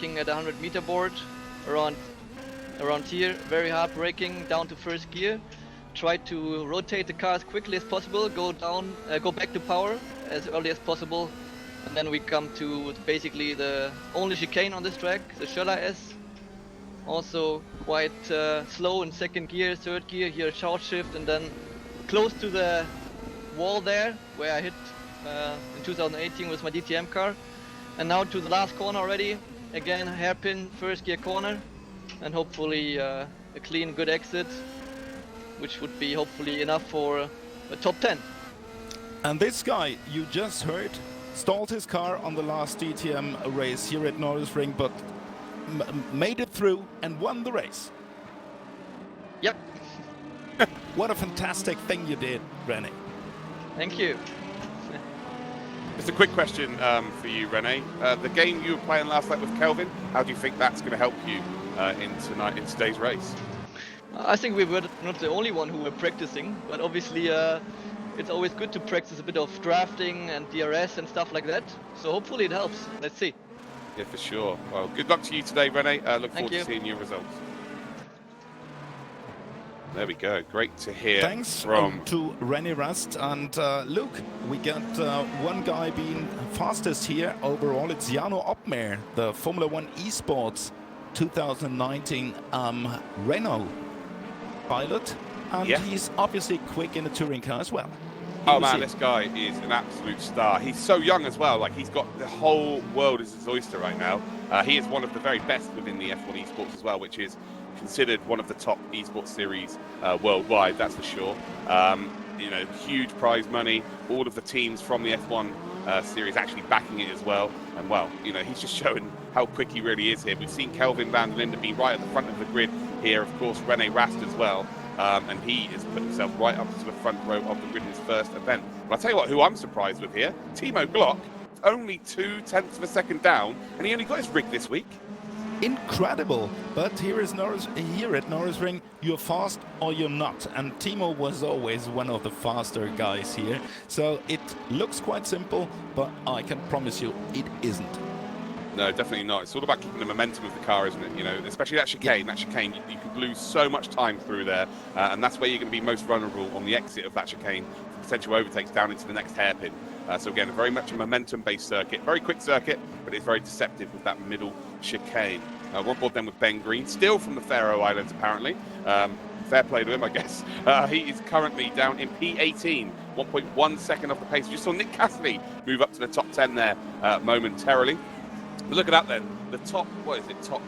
braking at 100-meter board around here, very hard braking down to first gear. Try to rotate the car as quickly as possible, go back to power as early as possible, and then we come to basically the only chicane on this track, the Schöller S. Also quite slow in second gear, third gear, here a short shift, and then close to the wall there where I hit in 2018 with my DTM car. And now to the last corner already, again hairpin first gear corner, and hopefully a clean good exit, which would be hopefully enough for a top 10. And this guy you just heard stalled his car on the last DTM race here at Nürburgring, but made it through and won the race. Yep. What a fantastic thing you did, René. Thank you. Just a quick question for you, René. The game you were playing last night with Kelvin, how do you think that's going to help you in today's race? I think we were not the only one who were practicing, but obviously it's always good to practice a bit of drafting and DRS and stuff like that. So hopefully it helps. Let's see. Yeah, for sure. Well, good luck to you today, René. Look forward to you. seeing your results. There we go. Great to hear. Thanks from to René Rast and Luke. We got one guy being fastest here overall. It's Jano Opmeer, the Formula One Esports 2019 Renault pilot, and he's obviously quick in the touring car as well. Oh man, this guy is an absolute star. He's so young as well. Like, he's got the whole world as his oyster right now. He is one of the very best within the F1 Esports as well, which is considered one of the top esports series worldwide, that's for sure. You know, huge prize money, all of the teams from the F1 series actually backing it as well. And well, you know, he's just showing how quick he really is here. We've seen Kelvin van der Linde be right at the front of the grid here, of course, René Rast as well. And he has put himself right up to the front row of the grid in his first event. But I'll tell you what, who I'm surprised with here, Timo Glock, only 0.2 of a second down, and he only got his rig this week. Incredible, but here at Nürburgring, you're fast or you're not, and Timo was always one of the faster guys here, so it looks quite simple, but I can promise you it isn't. No, definitely not. It's all about keeping the momentum of the car, isn't it? You know, especially that chicane. That chicane, you could lose so much time through there, and that's where you're going to be most vulnerable on the exit of that chicane for potential overtakes down into the next hairpin. So again, very much a momentum-based circuit, very quick circuit, but it's very deceptive with that middle chicane. We're on board then with Ben Green, still from the Faroe Islands apparently. Fair play to him, I guess. He is currently down in P18, 1.1 second off the pace. We just saw Nick Cassidy move up to the top 10 there momentarily. But look at that then, the top, what is it, top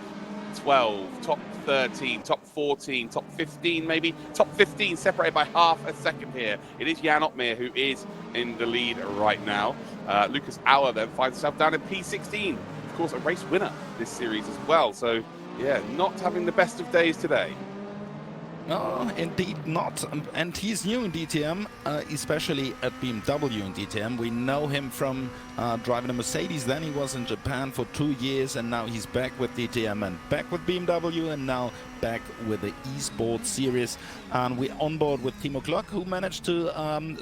12, top 13, top 14, top 15 maybe, top 15 separated by half a second here. It is Jan Opmeer who is in the lead right now. Lucas Auer then finds himself down in P16, of course a race winner this series as well. So yeah, not having the best of days today. No, indeed not. And he's new in DTM, especially at BMW in DTM. We know him from driving a Mercedes. Then he was in Japan for 2 years, and now he's back with DTM and back with BMW, and now back with the Esports series. And we're on board with Timo Glock, who managed to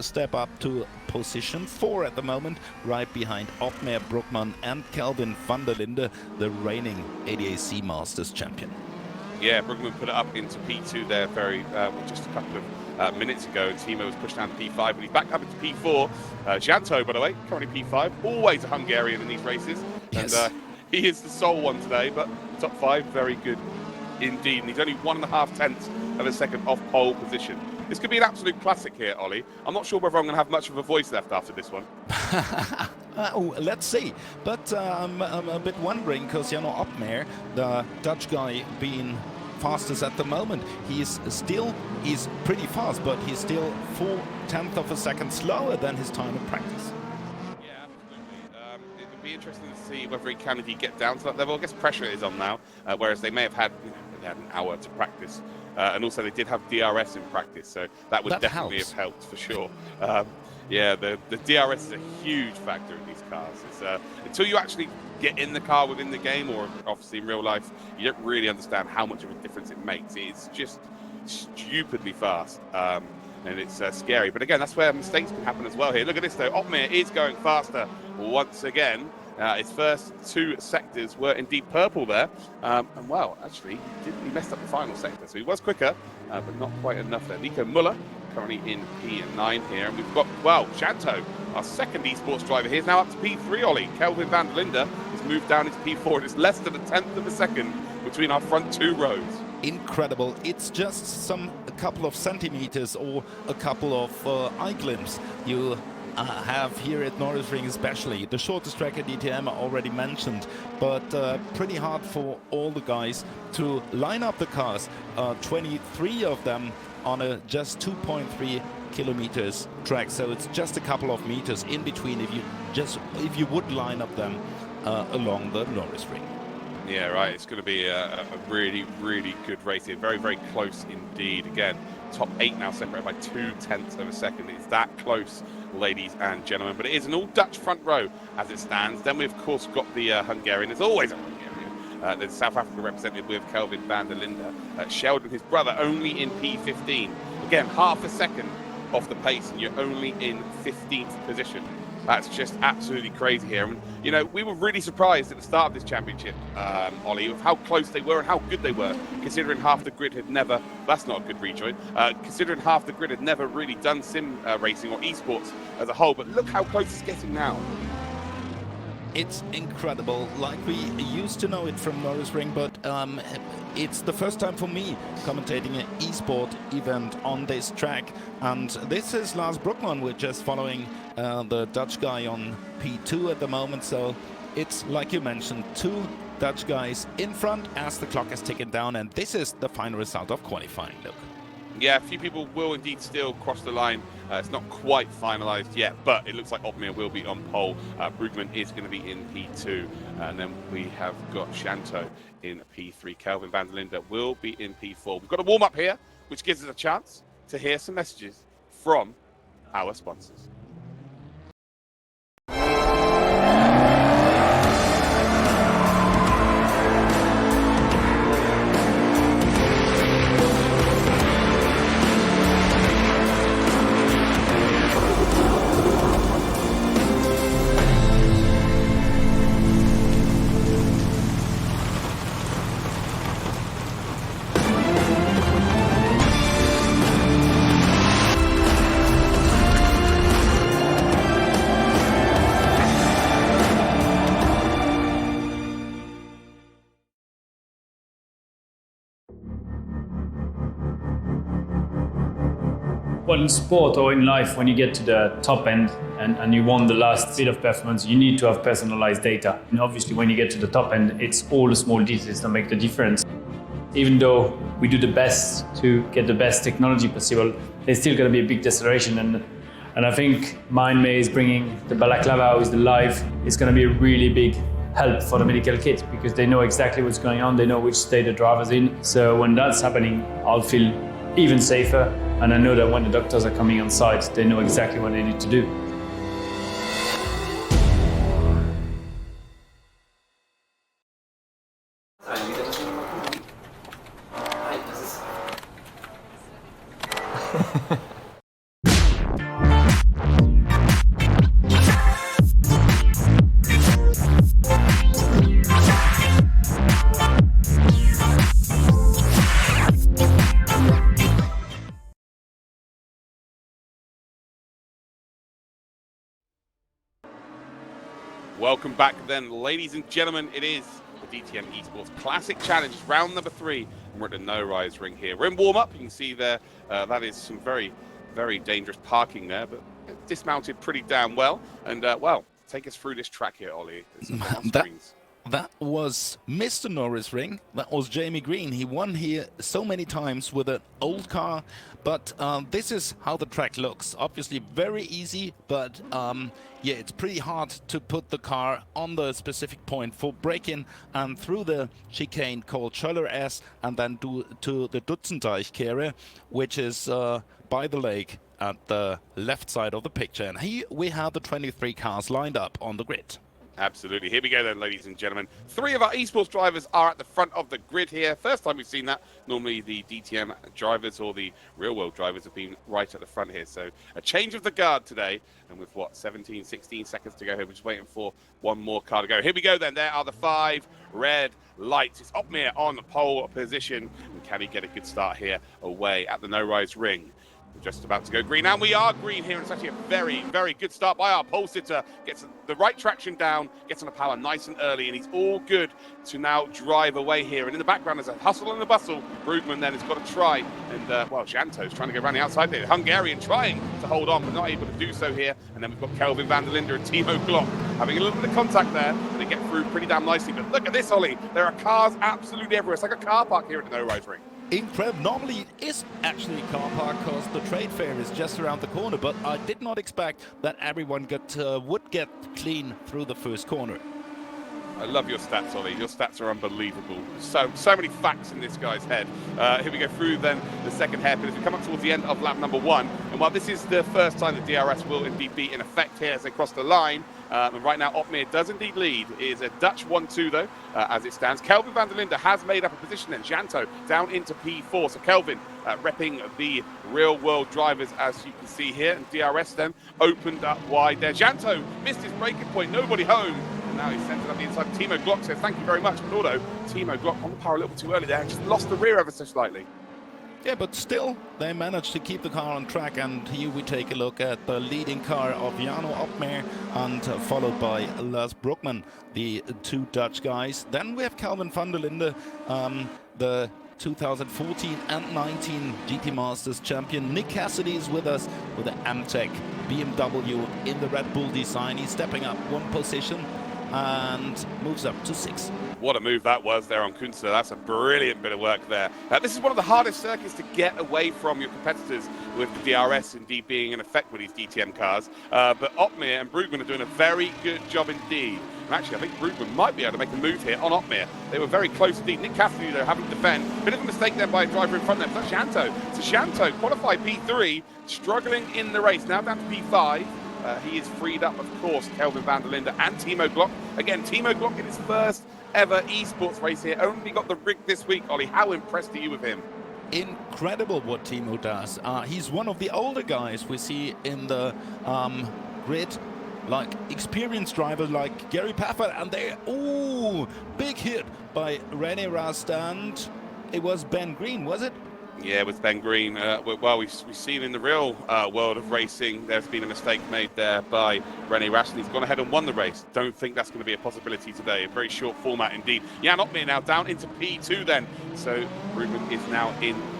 step up to position 4 at the moment, right behind Opmeer, Brookman, and Kelvin van der Linde, the reigning ADAC Masters champion. Yeah, Brugman put it up into P2 there just a couple of minutes ago. Timo was pushed down to P5, but he's back up into P4. Janto, by the way, currently P5, always a Hungarian in these races. Yes. And he is the sole one today, but top 5, very good indeed. And he's only 1.5 tenths of a second off pole position. This could be an absolute classic here, Ollie. I'm not sure whether I'm going to have much of a voice left after this one. Let's see. But I'm a bit wondering, because Jano Opmeer, the Dutch guy being fastest at the moment, he's pretty fast, but he's still 0.4 of a second slower than his time in practice. Yeah, absolutely. It would be interesting to see whether he can indeed get down to that level. I guess pressure is on now, whereas they may have had, they had an hour to practice. And also they did have DRS in practice, so that would definitely have helped for sure. Yeah, the DRS is a huge factor in these cars. It's, until you actually get in the car within the game, or obviously in real life, you don't really understand how much of a difference it makes. It's just stupidly fast, and it's scary. But again, that's where mistakes can happen as well here. Look at this though, Opmeer is going faster once again. His first two sectors were indeed purple there. And well, actually, he messed up the final sector, so he was quicker, but not quite enough there. Nico Muller currently in P9 here. And we've got, well, Shanto, our second esports driver here, is now up to P3, Ollie. Kelvin van der Linde has moved down into P4. And it's less than a tenth of a second between our front two rows. Incredible. It's just a couple of centimeters or a couple of eye glimpses you have here at Nürburgring, especially. The shortest track at DTM I already mentioned, but pretty hard for all the guys to line up the cars. 23 of them on a just 2.3 kilometers track, so it's just a couple of meters in between if you would line up them along the Nürburgring. Yeah, right. It's going to be a really, really good race here. Very, very close indeed. Again, top 8 now separated by 0.2 of a second. It's that close, ladies and gentlemen. But it is an all-Dutch front row as it stands. Then we, of course, got the Hungarian. There's always a Hungarian. There's South Africa represented with Kelvin van der Linde. Sheldon, his brother, only in P15. Again, half a second off the pace, and you're only in 15th position. That's just absolutely crazy here. And, you know, we were really surprised at the start of this championship, Ollie, with how close they were and how good they were, considering half the grid had never, that's not a good rejoin, considering half the grid had never really done sim racing or esports as a whole. But look how close it's getting now. It's incredible, like we used to know it from Nürburgring, but it's the first time for me commentating an esport event on this track. And this is Lars Broekman, we're just following the Dutch guy on P2 at the moment. So it's, like you mentioned, 2 Dutch guys in front as the clock is ticking down. And this is the final result of qualifying, look. Yeah, a few people will indeed still cross the line. It's not quite finalised yet, but it looks like Opmeer will be on pole. Brugman is going to be in P2. And then we have got Shanto in P3. Kelvin van der Linde will be in P4. We've got a warm-up here, which gives us a chance to hear some messages from our sponsors. Well, in sport or in life, when you get to the top end and you want the last bit of performance, you need to have personalized data. And obviously, when you get to the top end, it's all the small details that make the difference. Even though we do the best to get the best technology possible, there's still going to be a big deceleration. And I think May is bringing the balaclava with the live. It's going to be a really big help for the medical kit because they know exactly what's going on. They know which state the driver's in. So when that's happening, I'll feel even safer. And I know that when the doctors are coming on site, they know exactly what they need to do. Welcome back then, ladies and gentlemen. It is the DTM Esports Classic Challenge, round number 3, and we're at the no-rise ring here. We're in warm-up. You can see there, that is some very, very dangerous parking there, but dismounted pretty damn well. And, well, take us through this track here, Ollie. That was Mr. Nürburgring. That was Jamie Green. He won here so many times with an old car, but this is how the track looks. Obviously very easy, but yeah, it's pretty hard to put the car on the specific point for braking and through the chicane called Schöller S and then to the Dutzendeichkehre, which is by the lake at the left side of the picture. And here we have the 23 cars lined up on the grid. Absolutely. Here we go then, ladies and gentlemen. 3 of our esports drivers are at the front of the grid here. First time we've seen that. Normally the DTM drivers or the real-world drivers have been right at the front here. So a change of the guard today. And with, what, 17, 16 seconds to go here. We're just waiting for one more car to go. Here we go then. There are the 5 red lights. It's Opmeer on the pole position. And can he get a good start here away at the no-rise ring? We're just about to go green, and we are green here, and it's actually a very, very good start by our pole sitter. Gets the right traction down, gets on the power nice and early, and he's all good to now drive away here. And in the background, there's a hustle and a bustle. Brugman then has got to try, and well, Janto's trying to go around the outside there. Hungarian trying to hold on, but not able to do so here. And then we've got Kelvin van der Linde and Timo Glock having a little bit of contact there, and they get through pretty damn nicely. But look at this, Ollie. There are cars absolutely everywhere. It's like a car park here at the no-rise ring. Incredible. Normally it is actually a car park because the trade fair is just around the corner, but I did not expect that everyone would get clean through the first corner. I love your stats, Ollie. Your stats are unbelievable. So many facts in this guy's head. Here we go through then the second hairpin as we come up towards the end of lap number 1. And while this is the first time that DRS will indeed be in effect here as they cross the line, and right now Opmeer does indeed lead. It is a Dutch 1-2 though, as it stands. Kelvin van der Linde has made up a position then. Janto down into P4. So Kelvin repping the real world drivers as you can see here. And DRS then opened up wide there. Janto missed his braking point, nobody home. And now he's sent it up the inside. Timo Glock says thank you very much. But although Timo Glock on the power a little too early there, just lost the rear ever so slightly. Yeah, but still, they managed to keep the car on track, and here we take a look at the leading car of Jarno Opmeer, and followed by Lars Brugman, the 2 Dutch guys. Then we have Kelvin van der Linde, the 2014 and 19 GT Masters champion. Nick Cassidy is with us with the Amtech BMW in the Red Bull design. He's stepping up 1 position and moves up to 6. What a move that was there on Kunze. That's a brilliant bit of work there. This is one of the hardest circuits to get away from your competitors, with the DRS indeed being in effect with these DTM cars. But Opmeer and Brugman are doing a very good job indeed. And actually, I think Brugman might be able to make a move here on Opmeer. They were very close indeed. Nick Cassidy, though, having to defend. Bit of a mistake there by a driver in front of them. That's Janto. So Janto, qualified P3, struggling in the race. Now down to P5. He is freed up, of course, Kelvin van der Linde and Timo Glock. Again, Timo Glock in his first ever esports race here. Only got the rig this week, Ollie. How impressed are you with him? Incredible what Timo does. He's one of the older guys we see in the grid, like experienced drivers like Gary Pafford, and they, big hit by Rene Rast, and it was Ben Green, was it? Yeah, with Ben Green. Well, we've seen in the real world of racing, there's been a mistake made there by Rene Rast. He's gone ahead and won the race. Don't think that's going to be a possibility today. A very short format indeed. Jan Opmeer now down into P2 then. So Brugman is now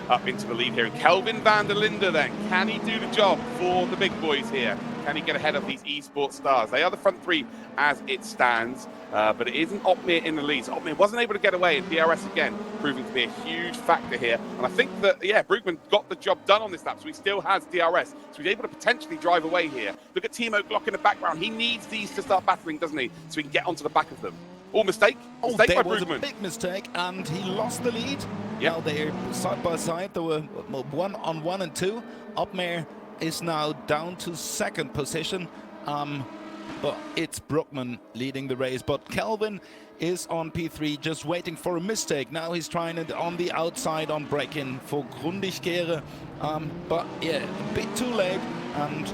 up into the lead here. And Kelvin van der Linde then, can he do the job for the big boys here? Can he get ahead of these esports stars? They are the front 3 as it stands, but it isn't Opmeer in the lead. So Opmeer wasn't able to get away, and DRS again proving to be a huge factor here. And I think that, yeah, Brugman got the job done on this lap, so he still has DRS. So he's able to potentially drive away here. Look at Timo Glock in the background. He needs these to start battling, doesn't he? So he can get onto the back of them. Mistake There by was Brugman. a big mistake, and he lost the lead. Yep. Now they're side by side. There were 1 on 1 and 2. Opmeer is now down to 2nd position, but it's Brugman leading the race. But Kelvin is on P3, just waiting for a mistake. Now he's trying it on the outside on break-in for Grundigkehre, but yeah, a bit too late, and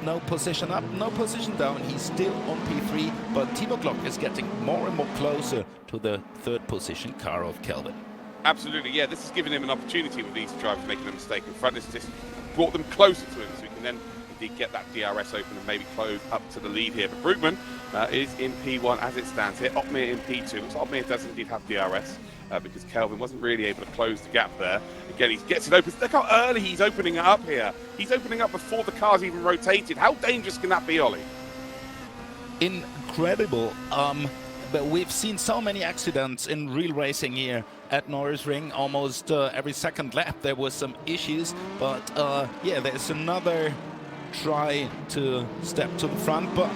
no position up, no position down. He's still on P3, but Timo Glock is getting more and more closer to the 3rd position car of Kelvin. Absolutely, yeah. This has given him an opportunity with these drivers making a mistake in front. It's just brought them closer to him, so he can then indeed get that DRS open and maybe close up to the lead here. But Brugman is in P1 as it stands here. Opmeer in P2. So Opmeer does indeed have DRS because Kelvin wasn't really able to close the gap there. Again, he gets it open. Look how early he's opening it up here. He's opening up before the car's even rotated. How dangerous can that be, Ollie? Incredible. But we've seen so many accidents in real racing here at Norris Ring. Almost every second lap there was some issues, but yeah, there's another try to step to the front, but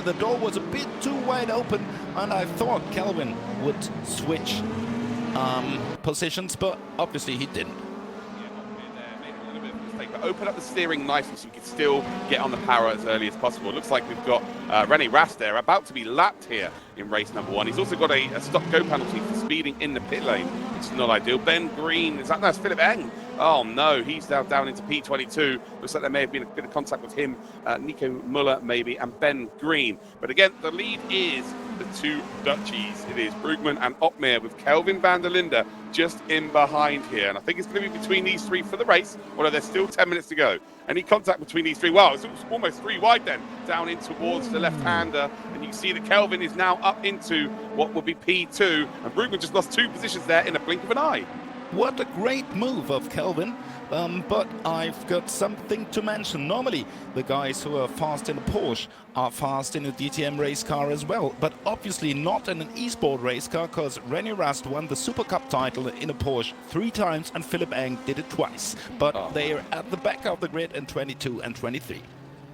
the door was a bit too wide open, and I thought Kelvin would switch positions, but obviously he didn't. to open up the steering nicely so we can still get on the power as early as possible. It looks like we've got René Rast there about to be lapped here in race number 1. He's also got a stop-go penalty for speeding in the pit lane, which is not ideal. Ben Green, that's Philip Eng. Oh no, he's down into P22. Looks like there may have been a bit of contact with him, Nico Muller maybe, and Ben Green. But again, the lead is the two Dutchies. It is Brugman and Opmeer with Kelvin van der Linde just in behind here. And I think it's going to be between these three for the race, although there's still 10 minutes to go. Any contact between these three? Wow, it's almost 3 wide then, down in towards the left-hander. And you can see that Kelvin is now up into what will be P2. And Brugman just lost 2 positions there in a blink of an eye. What a great move of Kelvin, but I've got something to mention. Normally, the guys who are fast in a Porsche are fast in a DTM race car as well, but obviously not in an Esport race car, because René Rast won the Super Cup title in a Porsche 3 times and Philip Eng did it twice. But they are at the back of the grid in 22 and 23.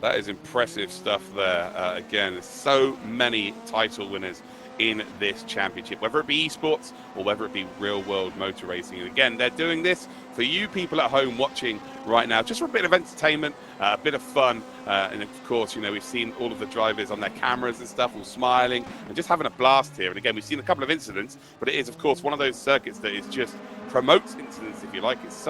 That is impressive stuff there. Again, so many title winners in this championship, whether it be esports or whether it be real world motor racing. And again, they're doing this for you people at home watching right now, just for a bit of entertainment, a bit of fun, and of course, you know, we've seen all of the drivers on their cameras and stuff all smiling and just having a blast here. And again, we've seen a couple of incidents, but it is of course one of those circuits that is just promotes incidents, if you like. It's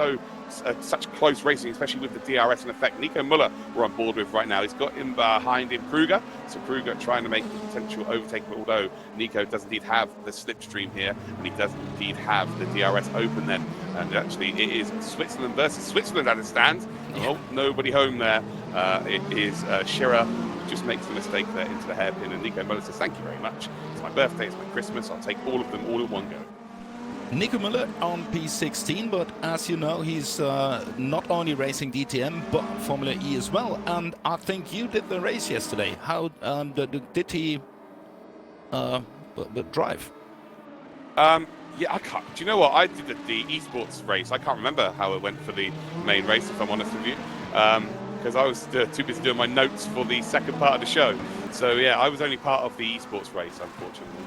such close racing, especially with the DRS in effect. Nico Muller we're on board with right now. He's got in behind him Kruger, so Kruger trying to make the potential overtake, although Nico does indeed have the slipstream here, and he does indeed have the DRS open then. And actually it is Switzerland versus Switzerland as it stands. Oh, nobody home there. It is Scherer who just makes the mistake there into the hairpin, and Nico Muller says thank you very much. It's my birthday, it's my Christmas, I'll take all of them all in one go. Nico Muller on P16, but as you know, he's not only racing DTM, but Formula E as well. And I think you did the race yesterday. How did he drive? Yeah, I can't. Do you know what? I did the esports race. I can't remember how it went for the main race, if I'm honest with you, because I was too busy doing my notes for the second part of the show. So yeah, I was only part of the esports race, unfortunately.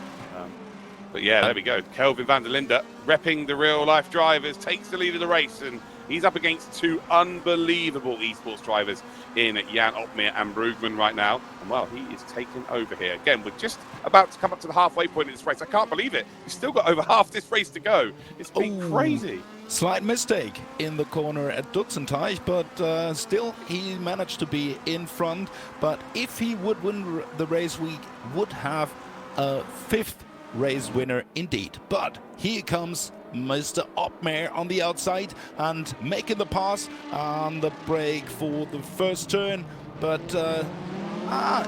But yeah, there we go. Kelvin van der Linde, repping the real-life drivers, takes the lead of the race, and he's up against 2 unbelievable esports drivers in Jan Opmeer and Brugman right now. And well, he is taking over here. Again, we're just about to come up to the halfway point in this race. I can't believe it. We've still got over half this race to go. It's been crazy. Slight mistake in the corner at Dutzenteich, but still he managed to be in front. But if he would win the race, we would have a 5th race winner indeed. But here comes Mr. Opmeer on the outside and making the pass on the brake for the first turn. But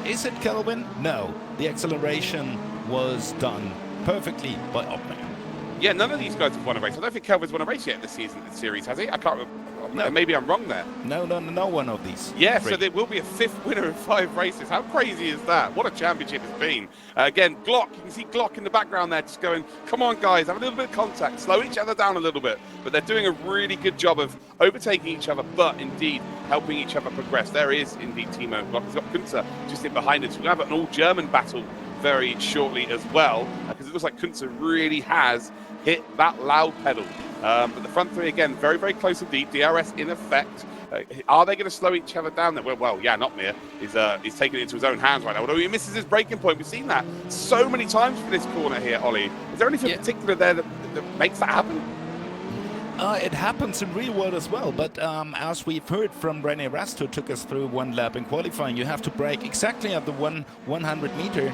is it Kelvin? No, the acceleration was done perfectly by Opmeer. Yeah, none of these guys have won a race. I don't think Kelvin's won a race yet this season, this series, has he? I can't remember. No. Maybe I'm wrong there. No one of these. Yeah, so there will be a 5th winner in 5 races. How crazy is that? What a championship it's been. Again, Glock, you can see Glock in the background there just going, come on guys, have a little bit of contact, slow each other down a little bit. But they're doing a really good job of overtaking each other, but indeed helping each other progress. There is indeed Timo Glock. He's got Kunze just in behind us. We'll have an all-German battle very shortly as well, because it looks like Kunze really has hit that loud pedal. But the front 3 again, very, very close indeed. DRS in effect. Are they going to slow each other down? Well, yeah, Opmeer is taking it into his own hands right now. Although he misses his braking point, we've seen that so many times for this corner here, Ollie. Is there anything particular there that makes that happen? It happens in real world as well, but as we've heard from René Rast, who took us through 1 lap in qualifying, you have to brake exactly at the 100-meter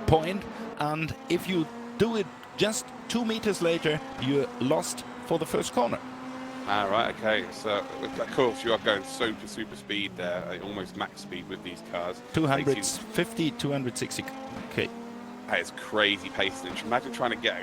point, and if you do it just 2 meters later, you're lost for the first corner. Ah, right, okay. So, of course, you are going super speed there, almost max speed with these cars. 250, 260 k. That is crazy pace. Imagine trying to get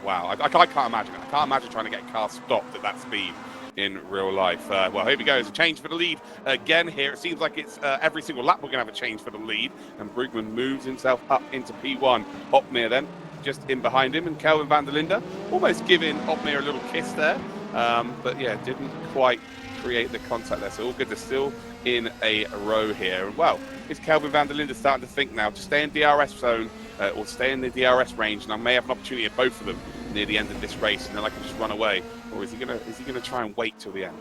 wow, I can't imagine it. I can't imagine trying to get a car stopped at that speed in real life. Well, here we go. It's a change for the lead again here. It seems like it's every single lap we're going to have a change for the lead. And Brugman moves himself up into P1. Opmeer then just in behind him, and Kelvin van der Linde almost giving Opmeer a little kiss there. But yeah, didn't quite create the contact there. So all good. They're still in a row here. And well, is Kelvin van der Linde starting to think now to stay in DRS zone or stay in the DRS range? And I may have an opportunity at both of them near the end of this race, and then I can just run away. Or is he gonna try and wait till the end?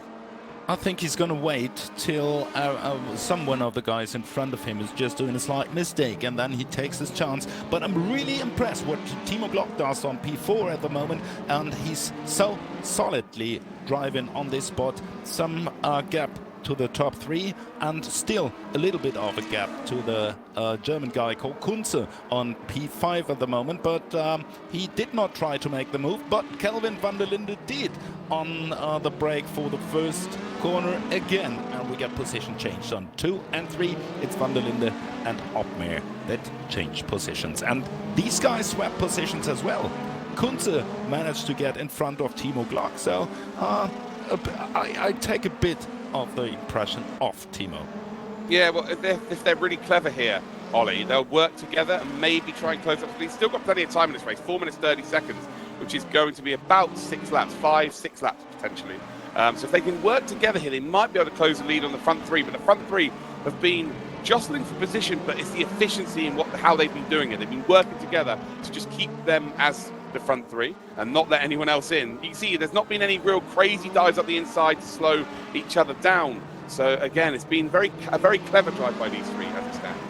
I think he's going to wait till someone of the guys in front of him is just doing a slight mistake, and then he takes his chance. But I'm really impressed what Timo Glock does on P4 at the moment, and he's so solidly driving on this spot. Some gap to the top 3, and still a little bit of a gap to the German guy called Kunze on P5 at the moment, but he did not try to make the move, but Kelvin van der Linde did on the brake for the first corner again, and we get position changed on 2 and 3. It's van der Linde and Opmeer that change positions, and these guys swap positions as well. Kunze managed to get in front of Timo Glock, so I take a bit of the impression of Timo. Yeah, well, if they're really clever here, Ollie, they'll work together and maybe try and close up. He's still got plenty of time in this race, 4 minutes 30 seconds, which is going to be about 6 laps, 5-6 laps potentially. So if they can work together here, they might be able to close the lead on the front 3, but the front 3 have been jostling for position, but it's the efficiency in how they've been doing it. They've been working together to just keep them as the front 3 and not let anyone else in. You can see there's not been any real crazy dives up the inside to slow each other down. So again, it's been a very clever drive by these 3 as it stands.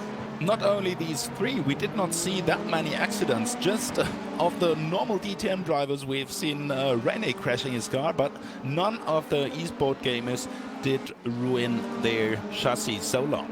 Not only these 3, we did not see that many accidents. Just of the normal DTM drivers, we've seen Rene crashing his car, but none of the eSport gamers did ruin their chassis so long.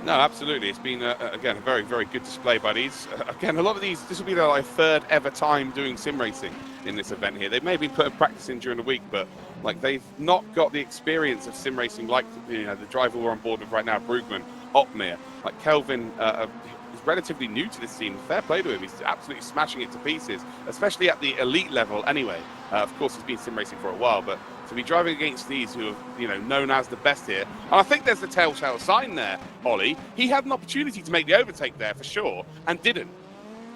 No, absolutely. It's been, again, a very, very good display by these. Again, a lot of these, this will be their 3rd ever time doing sim racing in this event here. They may have been putting practice in during the week, but like they've not got the experience of sim racing like the driver we're on board with right now, Brugman, Opmeer. Like Kelvin is relatively new to this scene. Fair play to him. He's absolutely smashing it to pieces, especially at the elite level anyway. Of course, he's been sim racing for a while, but to be driving against these who are, known as the best here, and I think there's the telltale sign there, Ollie. He had an opportunity to make the overtake there for sure, and didn't.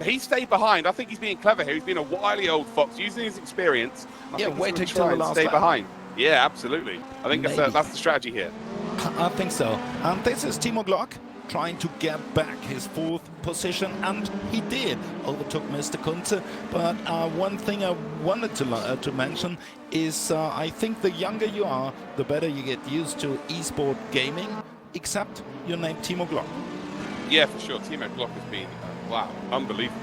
He stayed behind. I think he's being clever here. He's been a wily old fox, using his experience. Yeah, waiting till the last stay lap. behind. Yeah, absolutely. I think that's the strategy here. I think so. And this is Timo Glock trying to get back his 4th position, and he did. Overtook Mr. Kunze. But one thing I wanted to mention is I think the younger you are, the better you get used to esport gaming, except your name Timo Glock. Yeah, for sure. Timo Glock has been, wow, unbelievable.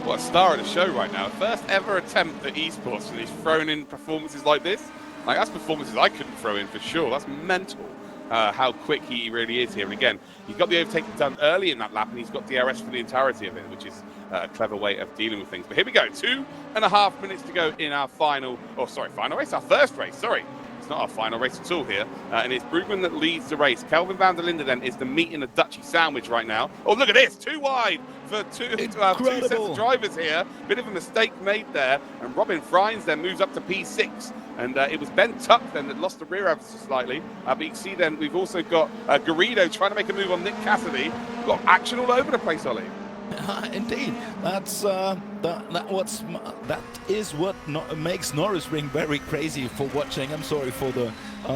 What a star of the show right now. First ever attempt at esports, and he's thrown in performances like this. Like, that's performances I couldn't throw in for sure. That's mental. How quick he really is here. And again, he got the overtake done early in that lap, and he's got DRS for the entirety of it, which is a clever way of dealing with things. But here we go, 2.5 minutes to go in our final race, our first race, sorry. It's not our final race at all here. And it's Brugman that leads the race. Kelvin van der Linde then is the meat in the Dutchie sandwich right now. Oh, look at this, 2 wide for two sets of drivers here. Bit of a mistake made there. And Robin Freins then moves up to P6. And it was Ben Tuck then that lost the rear emphasis slightly. But you can see then we've also got Garrido trying to make a move on Nick Cassidy. We've got action all over the place, Ollie. Indeed, that is what makes Norris Ring very crazy for watching. I'm sorry for the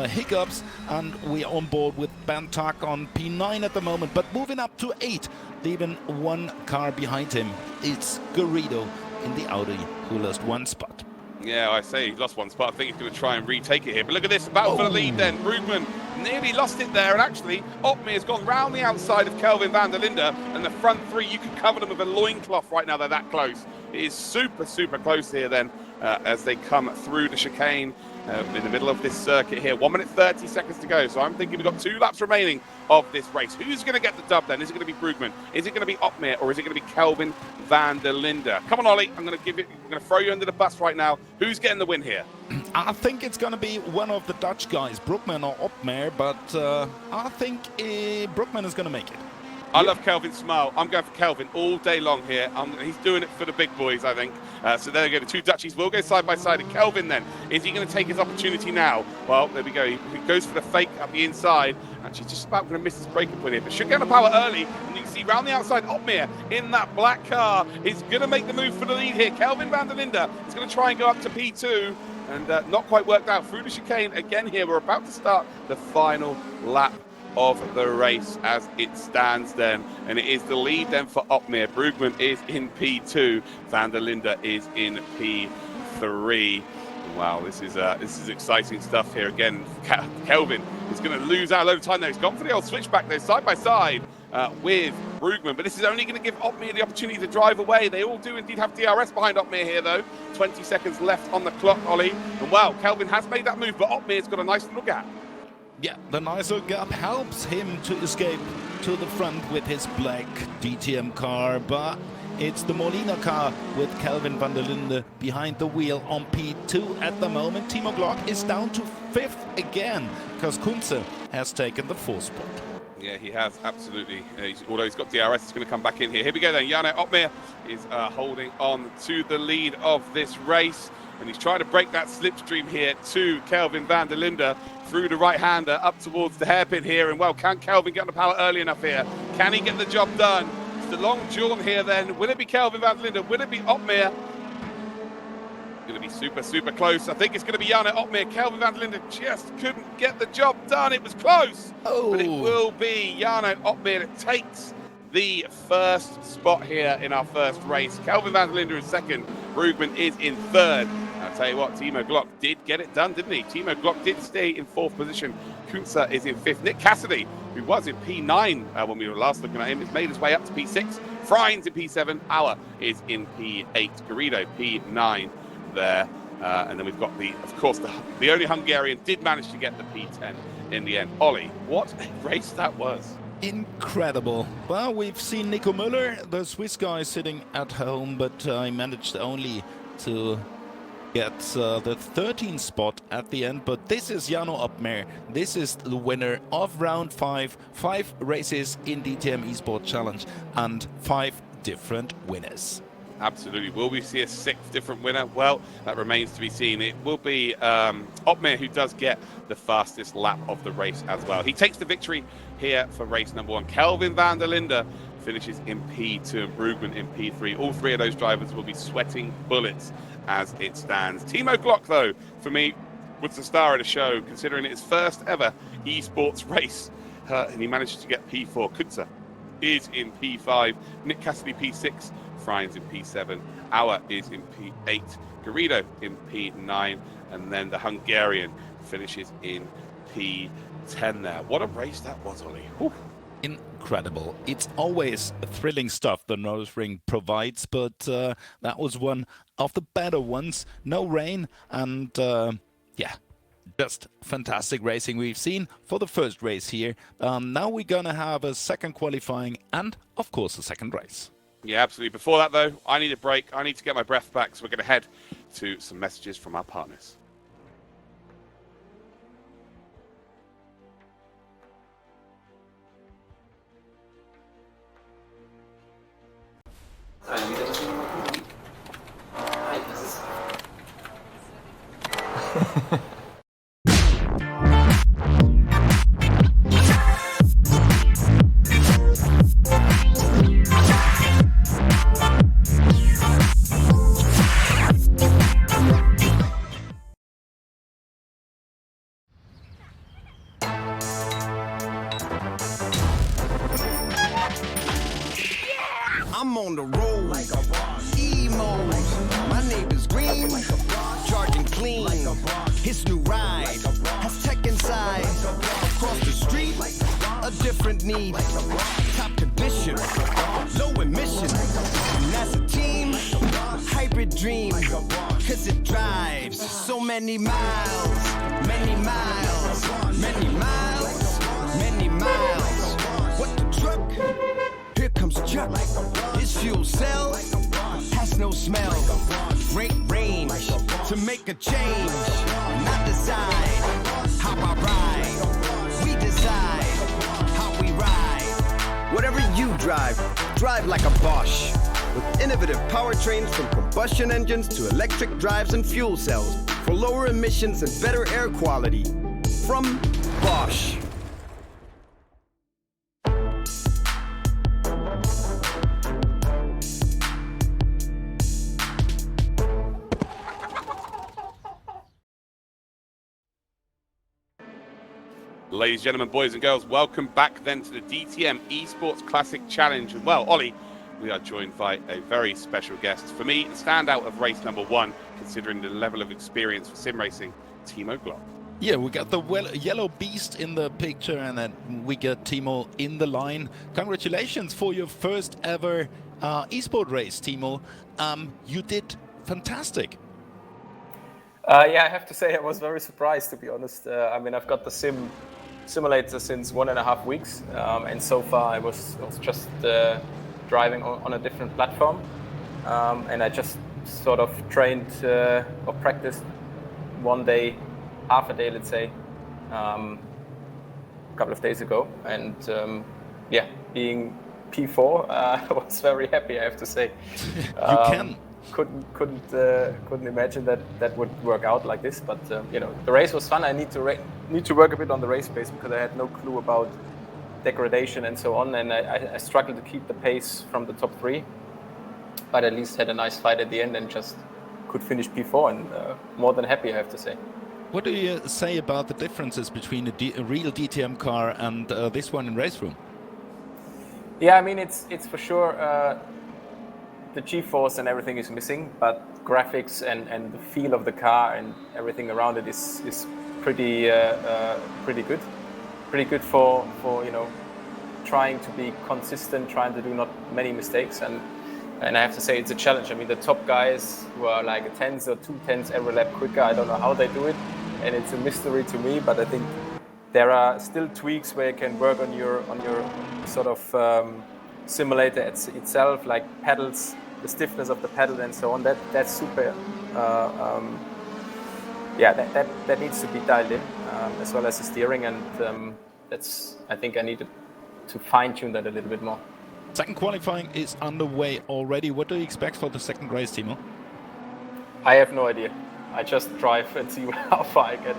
hiccups, and we are on board with Ben Tuck on P9 at the moment, but moving up to 8, leaving 1 car behind him. It's Garrido in the Audi who lost 1 spot. Yeah, I say he lost 1 spot. I think he's going to try and retake it here. But look at this, battle for the lead then. Brugman nearly lost it there. And actually, Opmeer has gone round the outside of Kelvin van der Linde. And the front 3, you can cover them with a loincloth right now. They're that close. It is super, super close here then as they come through the chicane in the middle of this circuit here. 1 minute 30 seconds to go. So I'm thinking we've got 2 laps remaining of this race. Who's going to get the dub then? Is it going to be Brugman? Is it going to be Opmeer? Or is it going to be Kelvin van der Linde? Come on, Ollie. I'm going to throw you under the bus right now. Who's getting the win here? I think it's going to be one of the Dutch guys, Brugman or Opmeer, but I think Brugman is going to make it. I love Kelvin's smile. I'm going for Kelvin all day long here. He's doing it for the big boys, I think. So there we go. The 2 Dutchies will go side by side. And Kelvin then, is he going to take his opportunity now? Well, there we go. He goes for the fake up the inside. Actually, just about going to miss his braking point here. But should get the power early. And you can see round the outside, Opmeer in that black car is going to make the move for the lead here. Kelvin van der Linde is going to try and go up to P2. And not quite worked out through the chicane again here. We're about to start the final lap of the race as it stands then, and it is the lead then for Opmeer. Brugman is in P2, van der Linde is in P3. Wow, this is exciting stuff here again. Kelvin is going to lose out a load of time there. He's gone for the old switchback there, side by side with Brugman, but this is only going to give Opmeer the opportunity to drive away. They all do indeed have DRS behind Opmeer here, though. 20 seconds left on the clock, Ollie. And wow, Kelvin has made that move, but Opmeer's got a nice little gap. Yeah, the nice little gap helps him to escape to the front with his black DTM car, but it's the Molina car with Kelvin van der Linde behind the wheel on P2 at the moment. Timo Glock is down to 5th again because Kunze has taken the 4th spot. Yeah, he has, absolutely. Although he's got DRS, he's going to come back in here. Here we go then. Jarno Opmeer is holding on to the lead of this race. And he's trying to break that slipstream here to Kelvin van der Linde through the right-hander up towards the hairpin here. And well, can Kelvin get on the pallet early enough here? Can he get the job done? It's the long jaunt here then. Will it be Kelvin van der Linde? Will it be Opmeer? Going to be super, super close. I think it's going to be Jarno Opmeer. Kelvin van der Linde just couldn't get the job done. It was close. Oh. But it will be Jarno Opmeer that takes the first spot here in our first race. Kelvin van der Linde is second. Brugman is in third. I'll tell you what, Timo Glock did get it done, didn't he? Timo Glock did stay in 4th position. Kunze is in 5th. Nick Cassidy, who was in P9 when we were last looking at him, has made his way up to P6. Frines in P7. Auer is in P8. Garrido, P9 there. And then we've got of course, the only Hungarian did manage to get the P10 in the end. Ollie, what a race that was. Incredible. Well, we've seen Nico Müller, the Swiss guy, sitting at home, but he managed only to get the 13th spot at the end. But this is Jarno Opmeer. This is the winner of round 5. 5 races in DTM Esports Challenge and 5 different winners. Absolutely. Will we see a 6th different winner? Well, that remains to be seen. It will be Opmeer who does get the fastest lap of the race as well. He takes the victory here for race number 1. Kelvin van der Linde finishes in P2 and Brugman in P3. All 3 of those drivers will be sweating bullets as it stands. Timo Glock, though, for me, was the star of the show, considering it's his first ever esports race. And he managed to get P4. Kunze is in P5. Nick Cassidy, P6. Frines in P7, Auer is in P8, Garrido in P9, and then the Hungarian finishes in P10 there. What a race that was, Ollie. Whew. Incredible. It's always thrilling stuff the Nürburgring provides, but that was one of the better ones. No rain and yeah, just fantastic racing we've seen for the first race here. Now we're gonna have a second qualifying and of course a second race. Yeah, absolutely. Before that, though, I need a break. I need to get my breath back, so we're going to head to some messages from our partners. I'm on the road like a boss. Emos, my neighbor's green, like charging clean. His new ride has tech inside. Across the street, a different need. Top condition, low emission. And as a team, hybrid dream. Cause it drives so many miles, many miles, many miles, many miles. What the truck? Here comes Chuck. His fuel cell has no smell. Great range to make a change. Not decide how I ride. We decide how we ride. Whatever you drive, drive like a Bosch. With innovative powertrains from combustion engines to electric drives and fuel cells for lower emissions and better air quality. From Bosch. Ladies and gentlemen, boys and girls, welcome back then to the DTM Esports Classic Challenge. And well, Ollie, we are joined by a very special guest. For me, the standout of race number 1, considering the level of experience for sim racing, Timo Glock. Yeah, we got the yellow beast in the picture, and then we get Timo in the line. Congratulations for your first ever esport race, Timo. You did fantastic. Yeah, I have to say I was very surprised, to be honest. I mean, I've got the simulator since 1.5 weeks, and so far I was just driving on a different platform, and I just sort of trained or practiced one day, half a day, let's say, a couple of days ago, and yeah, being P4, I was very happy, I have to say. Couldn't imagine that would work out like this, but you know, the race was fun. I need to work a bit on the race pace because I had no clue about degradation and so on, and I struggled to keep the pace from the top 3, but at least had a nice fight at the end and just could finish P4, and more than happy, I have to say. What do you say about the differences between a real DTM car and this one in RaceRoom? Yeah, I mean, it's for sure the G-force and everything is missing, but graphics and the feel of the car and everything around it is pretty good. Pretty good for you know, trying to be consistent, trying to do not many mistakes, and I have to say it's a challenge. I mean, the top guys who are like 1/10 or 2/10 every lap quicker, I don't know how they do it, and it's a mystery to me. But I think there are still tweaks where you can work on your sort of simulator itself, like pedals, the stiffness of the pedal and so on. That's super. Yeah, that needs to be dialed in, as well as the steering, and that's, I think I need to fine tune that a little bit more. Second qualifying is underway already. What do you expect for the second race, Timo? I have no idea. I just drive and see how far I get.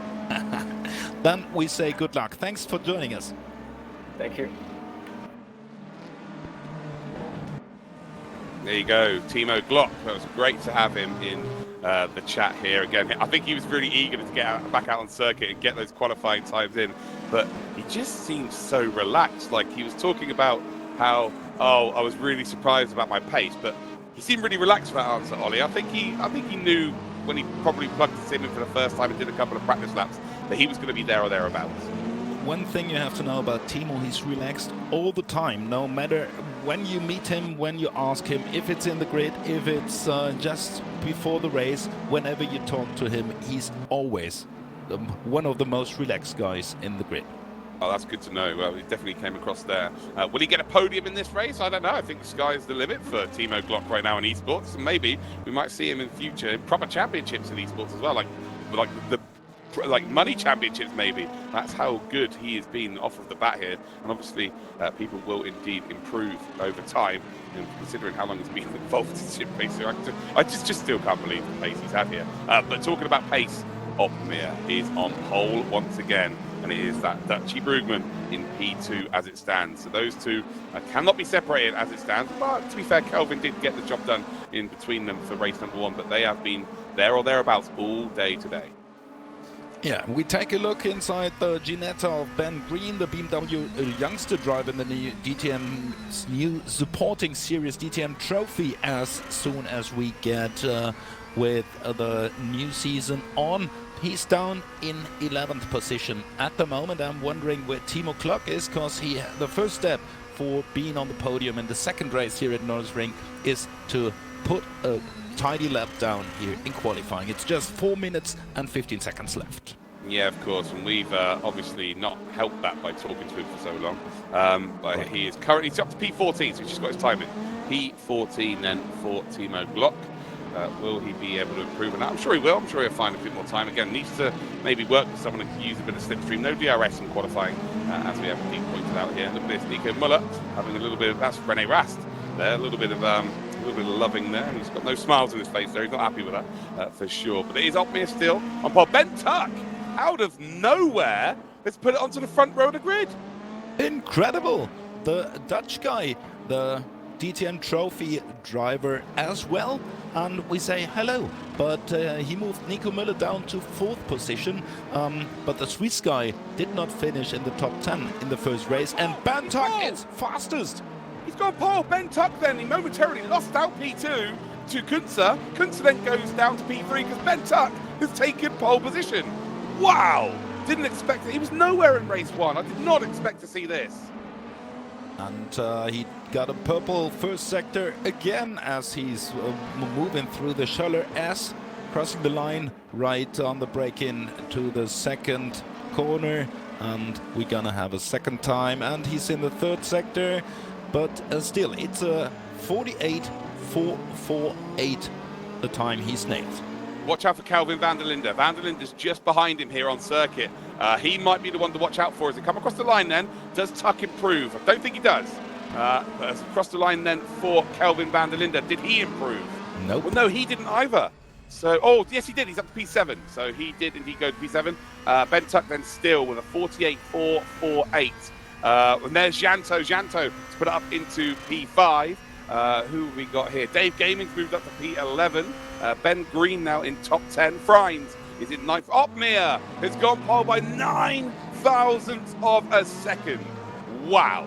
Then we say good luck. Thanks for joining us. Thank you. There you go, Timo Glock. It was great to have him in the chat here again. I think he was really eager to get back out on circuit and get those qualifying times in, but he just seemed so relaxed. Like, he was talking about how, oh, I was really surprised about my pace, but he seemed really relaxed for that answer, Ollie. I think he knew when he probably plugged his sim in for the first time and did a couple of practice laps that he was going to be there or thereabouts. One thing you have to know about Timo, he's relaxed all the time, no matter when you meet him, when you ask him, if it's in the grid, if it's just before the race, whenever you talk to him, he's always one of the most relaxed guys in the grid. Oh, that's good to know. Well, he definitely came across there. Will he get a podium in this race? I don't know. I think the sky's the limit for Timo Glock right now in esports, and maybe we might see him in future in proper championships in esports as well, like money championships maybe. That's how good he has been off of the bat here, and obviously people will indeed improve over time, and considering how long he's been involved in sim racing, I just still can't believe the pace he's had here. But talking about pace, Opmeer is on pole once again, and it is that Dutchy Brugman in P2 as it stands. So those two cannot be separated as it stands, but to be fair, Kelvin did get the job done in between them for race number 1, but they have been there or thereabouts all day today. Yeah, we take a look inside the Ginetta of Ben Green, the BMW youngster driver in the new DTM's new supporting series DTM Trophy, as soon as we get with the new season on. He's down in 11th position at the moment. I'm wondering where Timo Glock is, because the first step for being on the podium in the second race here at Nürburgring is to put a tidy lap down here in qualifying. It's just 4 minutes and 15 seconds left. Yeah, of course, and we've obviously not helped that by talking to him for so long. But he is currently up to P14, so he's just got his time in. P14 then for Timo Glock. Will he be able to improve on that? I'm sure he will. I'm sure he'll find a bit more time. Again, needs to maybe work with someone who can use a bit of slipstream. No DRS in qualifying, as we have pointed out here. Look at this, Nico Muller having a little bit of, that's Rene Rast there, a little bit of loving there. He's got no smiles on his face there. He's not happy with that, for sure. But it is Opmeer still on pole. Ben Tuck, out of nowhere, let's put it onto the front row of the grid. Incredible. The Dutch guy, the DTM Trophy driver as well, and we say hello. But he moved Nico Müller down to 4th position, but the Swiss guy did not finish in the top 10 in the first race, and Ben Tuck is fastest. Who's gone pole? Ben Tuck then. He momentarily lost out P2 to Kunze. Kunze then goes down to P3 because Ben Tuck has taken pole position. Wow! Didn't expect it. He was nowhere in race 1. I did not expect to see this. And he got a purple first sector again as he's moving through the Scholler S, crossing the line right on the break-in to the second corner. And we're gonna have a second time, and he's in the third sector, but still it's a 48.448 the time he's nailed. Watch out for Kelvin van der Linde. Van der Linde's just behind him here on circuit. He might be the one to watch out for as he come across the line then. Does Tuck improve? I don't think he does. But as across the line then for Kelvin van der Linde, did he improve? Nope. Well, no, he didn't either. So, oh, yes, he did. He's up to P7. So he did indeed go to P7. Ben Tuck then still with a 48.448. And there's Janto. Janto to put it up into P5. Who have we got here? Dave Gaming's moved up to P11. Ben Green now in top 10. Frines is in 9th. Opmeer has gone pole by 9 thousandths of a second. Wow.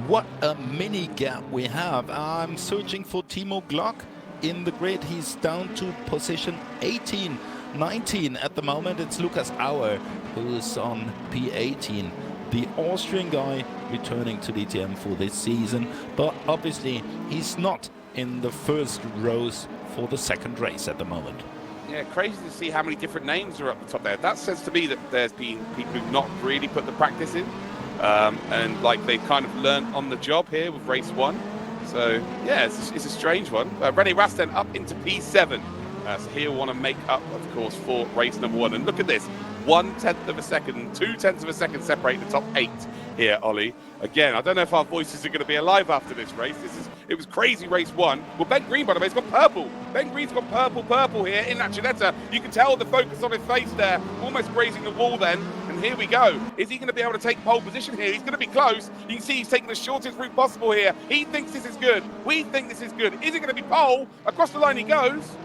What a mini gap we have. I'm searching for Timo Glock in the grid. He's down to position 18, 19 at the moment. It's Lukas Auer who's on P18. The Austrian guy returning to DTM for this season, but obviously he's not in the first rows for the second race at the moment. Yeah, crazy to see how many different names are up the top there. That says to me that there's been people who've not really put the practice in, and like they've kind of learned on the job here with race 1. So yeah, it's a strange one. René Rasten up into P7. So he'll want to make up, of course, for race number 1. And look at this, 1/10 of a second, 2/10 of a second separate the top 8 here, Ollie. Again, I don't know if our voices are going to be alive after this race. It was crazy race 1. Well, Ben Green, by the way, has got purple. Ben Green's got purple here in that Ginetta. You can tell the focus on his face there, almost grazing the wall then. And here we go. Is he going to be able to take pole position here? He's going to be close. You can see he's taking the shortest route possible here. He thinks this is good. We think this is good. Is it going to be pole? Across the line he goes.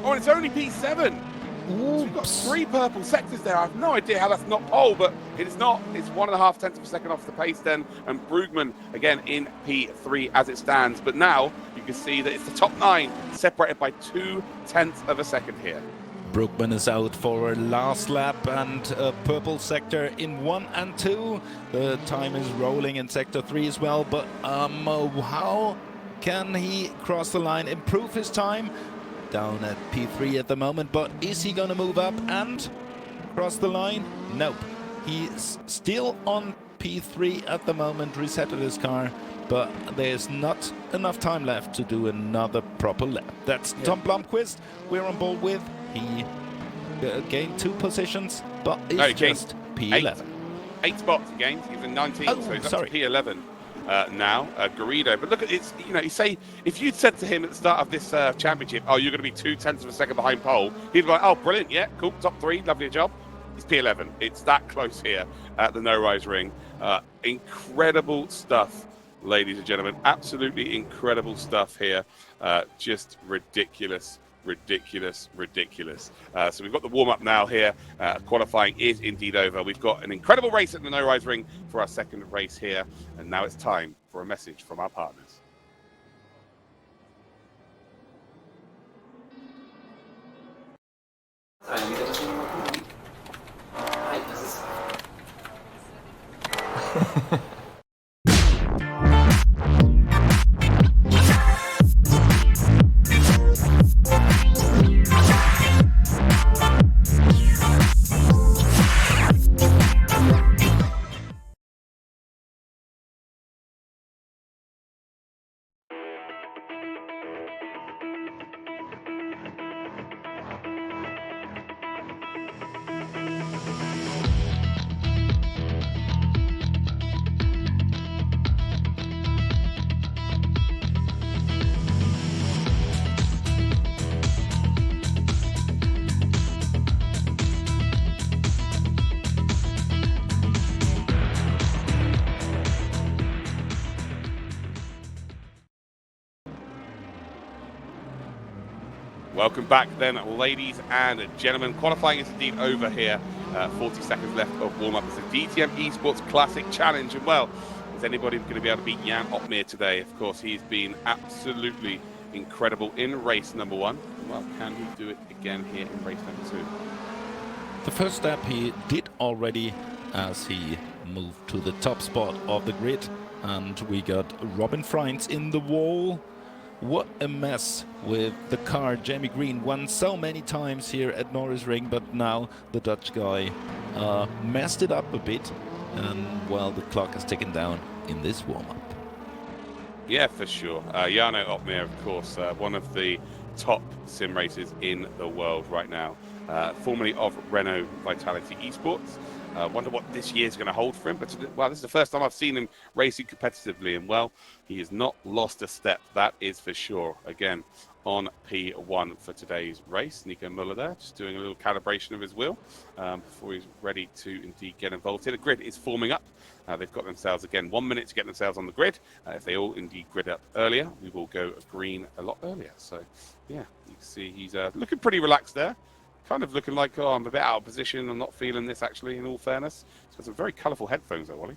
Oh, and it's only P7. So we've got 3 purple sectors there. I have no idea how that's not pole, but it is not. It's 1.5 tenths of a second off the pace then. And Brugman, again, in P3 as it stands. But now you can see that it's the top 9 separated by 2/10 of a second here. Brugman is out for a last lap, and a purple sector in 1 and 2. The time is rolling in sector 3 as well, but how can he cross the line, improve his time? Down at P3 at the moment, but is he going to move up and cross the line? Nope. He's still on P3 at the moment, resetted his car, but there's not enough time left to do another proper lap. That's Tom Blomqvist we're on board with. He gained 2 positions, but it's just P11. 8 spots he gained. He's in 19th, so he's up to P11. Now, Garrido. But look at it's, you know, you say, if you'd said to him at the start of this championship, oh, you're going to be 2/10 of a second behind pole, he'd be like, oh, brilliant, yeah, cool, top 3, lovely job. He's P11. It's that close here at the No Rise Ring. Incredible stuff, ladies and gentlemen. Absolutely incredible stuff here. Just ridiculous. Ridiculous. So we've got the warm-up now here. Qualifying is indeed over. We've got an incredible race at the No Rise Ring for our second race here, and now it's time for a message from our partners. Welcome back then, ladies and gentlemen. Qualifying is indeed over here. 40 seconds left of warm-up. It's a DTM Esports Classic Challenge. And well, Is anybody going to be able to beat Jan Opmeer today? Of course, he's been absolutely incredible in race number 1. Well, can he do it again here in race number 2? The first step he did already as he moved to the top spot of the grid, and we got Robin Freins in the wall. What a mess with the car. Jamie Green won so many times here at Norrisring, but now the Dutch guy messed it up a bit, and well, the clock is ticking down in this warm-up. Yeah, for sure. Jarno Opmeer, of course, one of the top sim racers in the world right now, formerly of Renault Vitality Esports. Wonder what this year's going to hold for him. But well, this is the first time I've seen him racing competitively, and well, he has not lost a step. That is for sure. Again, on P1 for today's race. Nico Müller there, just doing a little calibration of his wheel before he's ready to indeed get involved here. The grid is forming up. They've got themselves, again, 1 minute to get themselves on the grid. If they all indeed grid up earlier, we will go green a lot earlier. So, yeah, you can see he's looking pretty relaxed there. Kind of looking like, oh, I'm a bit out of position. I'm not feeling this, actually, in all fairness. He's got some very colourful headphones, though, Wally.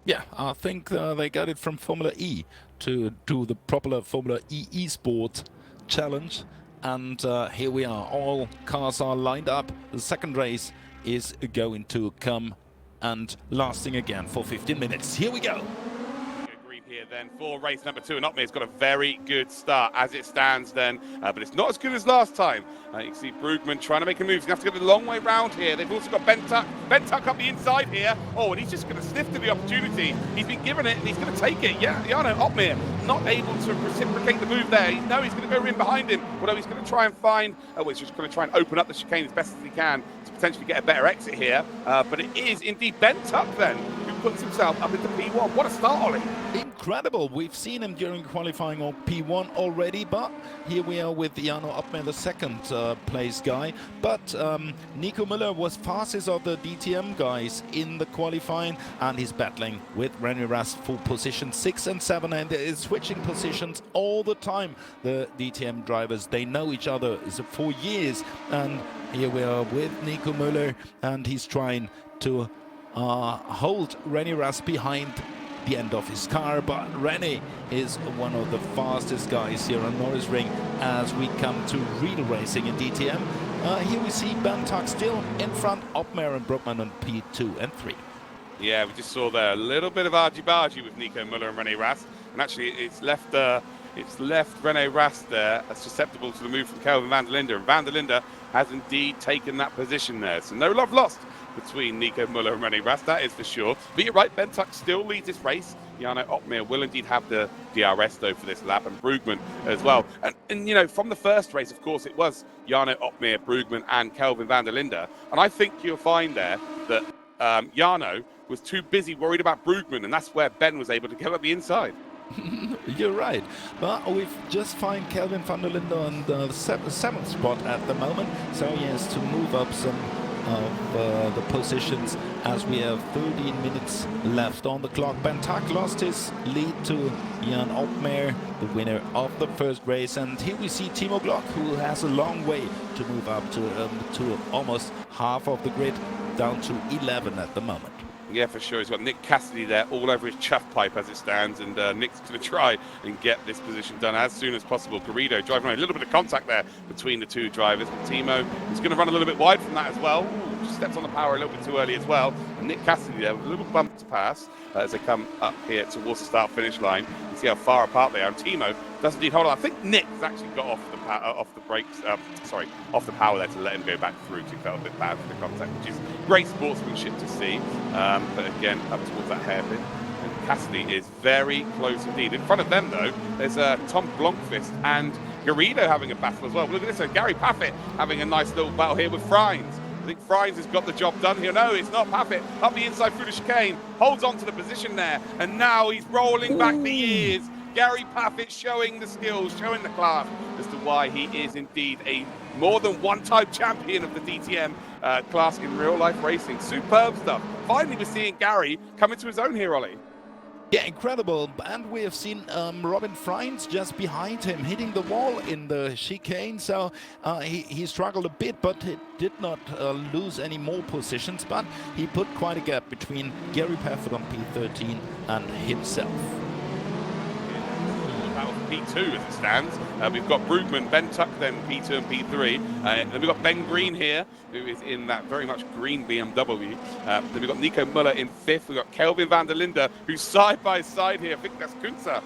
Yeah, I think they got it from Formula E to do the popular Formula E Esports challenge. And here we are. All cars are lined up. The second race is going to come and lasting again for 15 minutes. Here we go. Here then for race number 2, and Opmeer's got a very good start as it stands then, but it's not as good as last time. You can see Brugman trying to make a move. He's going to have to go the long way round here. They've also got Bentuck up the inside here. Oh, and he's just going to sniff to the opportunity. He's been given it and he's going to take it. Yeah, Jarno Opmeer not able to reciprocate the move there. No, he's going to go in behind him, although he's going to try and find, he's just going to try and open up the chicane as best as he can to potentially get a better exit here. But it is indeed Bentuck then who puts himself up into P1. What a start, Ollie. Incredible. We've seen him during qualifying on P1 already, but here we are with Jarno Opmeer, the second place guy. But Nico Müller was fastest of the DTM guys in the qualifying, and he's battling with René Rast for position 6 and 7, and there is switching positions all the time. The DTM drivers, they know each other for years, and here we are with Nico Müller, and he's trying to hold René Rast behind the end of his car, but René is one of the fastest guys here on Norrisring as we come to real racing in DTM. Here we see Bentuck still in front, Opmeer and Brugman on P2 and 3. Yeah, we just saw there a little bit of argy-bargy with Nico Müller and René Rast, and actually it's left René Rast there susceptible to the move from Kelvin van der Linde, and van der Linde has indeed taken that position there, so no love lost between Nico Müller and René Rast, that is for sure. But you're right, Bentuck still leads this race. Jarno Opmeer will indeed have the DRS though for this lap, and Brugman as well. And you know, from the first race, of course, it was Jarno Opmeer, Brugman and Kelvin van der Linde. And I think you'll find there that Jarno was too busy worried about Brugman, and that's where Ben was able to get up the inside. You're right, but we've just found Kelvin van der Linde on the 7th spot at the moment, so he has to move up some of the positions as we have 13 minutes left on the clock. Bentuck lost his lead to Jan Opmeer, the winner of the first race, and here we see Timo Glock, who has a long way to move up to almost half of the grid, down to 11 at the moment. Yeah, for sure. He's got Nick Cassidy there all over his chuff pipe as it stands, and Nick's going to try and get this position done as soon as possible. Garrido driving around, a little bit of contact there between the two drivers, but Timo is going to run a little bit wide from that as well. Ooh, just steps on the power a little bit too early as well, and Nick Cassidy there with a little bump to pass as they come up here towards the start-finish line. You see how far apart they are, and Timo does indeed hold on. I think Nick has actually got off the brakes, off the power there to let him go back through. He felt a bit bad for the contact, which is great sportsmanship to see. But again, up towards that hairpin. And Cassidy is very close indeed. In front of them, though, there's Tom Blomqvist and Garrido having a battle as well. But look at this, so Gary Paffett having a nice little battle here with Freins. I think Freins has got the job done here. No, it's not Paffett. Up the inside through the chicane, holds on to the position there, and now he's rolling back the years. Gary Paffett showing the skills, showing the class as to why he is indeed a more than one-time champion of the DTM class in real-life racing. Superb stuff. Finally, we're seeing Gary come into his own here, Ollie. Yeah, incredible. And we have seen Robin Freins just behind him, hitting the wall in the chicane. So he struggled a bit, but he did not lose any more positions. But he put quite a gap between Gary Pafford on P13 and himself. P2 as it stands. We've got Brugman, Ben Tuck then P2 and P3. Then we've got Ben Green here, who is in that very much green BMW. Then we've got Nico Muller in 5th. We've got Kelvin van der Linde, who's side by side here. I think that's Kunze.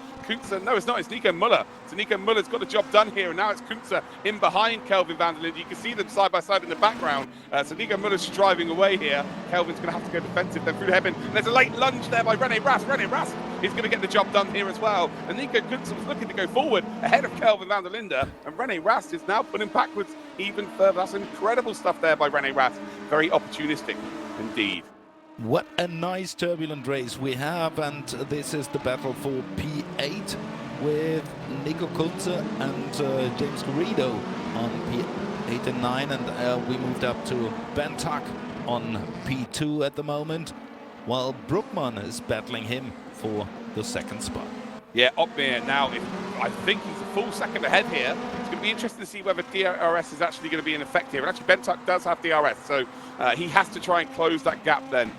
No, it's not. It's Nico Muller. So Nico Muller's got the job done here, and now it's Kunze in behind Kelvin van der Linde. You can see them side by side in the background. So Nico Muller's driving away here. Kelvin's going to have to go defensive then through the hairpin. And there's a late lunge there by René Rast. René Rast is going to get the job done here as well. And Nico Kunze was looking to go forward ahead of Kelvin van der Linde. And René Rast is now putting backwards even further. That's incredible stuff there by René Rast. Very opportunistic indeed. What a nice turbulent race we have, and this is the battle for P8 with Nico Kunze and James Garrido on P8 and 9, and we moved up to Ben Tuck on P2 at the moment, while Brookman is battling him for the 2nd spot. Yeah, Opmeer now, I think he's a full second ahead here. It's going to be interesting to see whether DRS is actually going to be in effect here. And actually, Ben Tuck does have DRS, so he has to try and close that gap then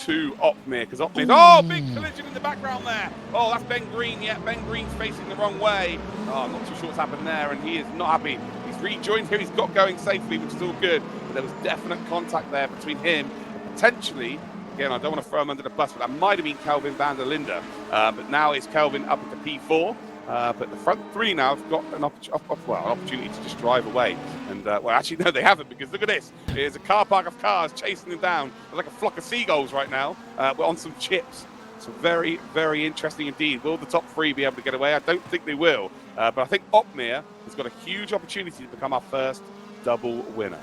to Opmeer, because Opmeer's... Oh, big collision in the background there. Oh, that's Ben Green. Yeah, Ben Green's facing the wrong way. Oh, I'm not too sure what's happened there, and he is not happy. He's rejoined here. He's got going safely, which is all good. But there was definite contact there between him and potentially... Again, I don't want to throw him under the bus, but that might have been Kelvin van der Linde. But now it's Kelvin up into P4. But the front 3 now have got an opportunity to just drive away. And, well, actually, no, they haven't, because look at this. There's a car park of cars chasing them down. There's like a flock of seagulls right now. We're on some chips. So very, very interesting indeed. Will the top 3 be able to get away? I don't think they will. But I think Opmeer has got a huge opportunity to become our first double winner.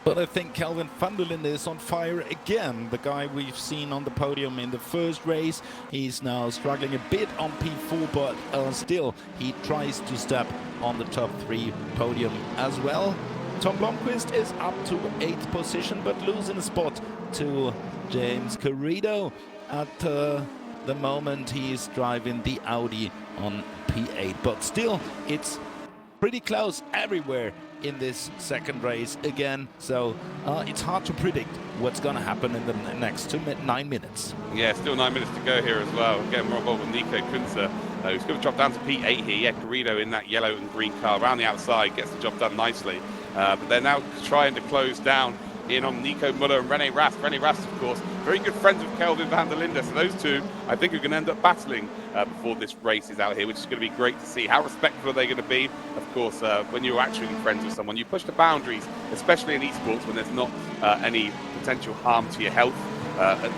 But I think Kelvin van der Linde is on fire again. The guy we've seen on the podium in the first race. He's now struggling a bit on P4, but still he tries to step on the top 3 podium as well. Tom Blomqvist is up to 8th position, but losing a spot to James Garrido. At the moment he's driving the Audi on P8, but still it's pretty close everywhere in this 2nd race again, so it's hard to predict what's going to happen in the next 9 minutes. Yeah, still 9 minutes to go here as well. Again, we're involved with Nico Kunze, who's going to drop down to P8 here. Yeah, Garrido in that yellow and green car around the outside gets the job done nicely. But they're now trying to close down in on Nico Muller and René Rast. René Rast, of course, very good friends with Kelvin van der Linde. So those two, I think, are going to end up battling before this race is out here, which is going to be great to see. How respectful are they going to be? Of course, when you're actually friends with someone, you push the boundaries, especially in esports when there's not any potential harm to your health.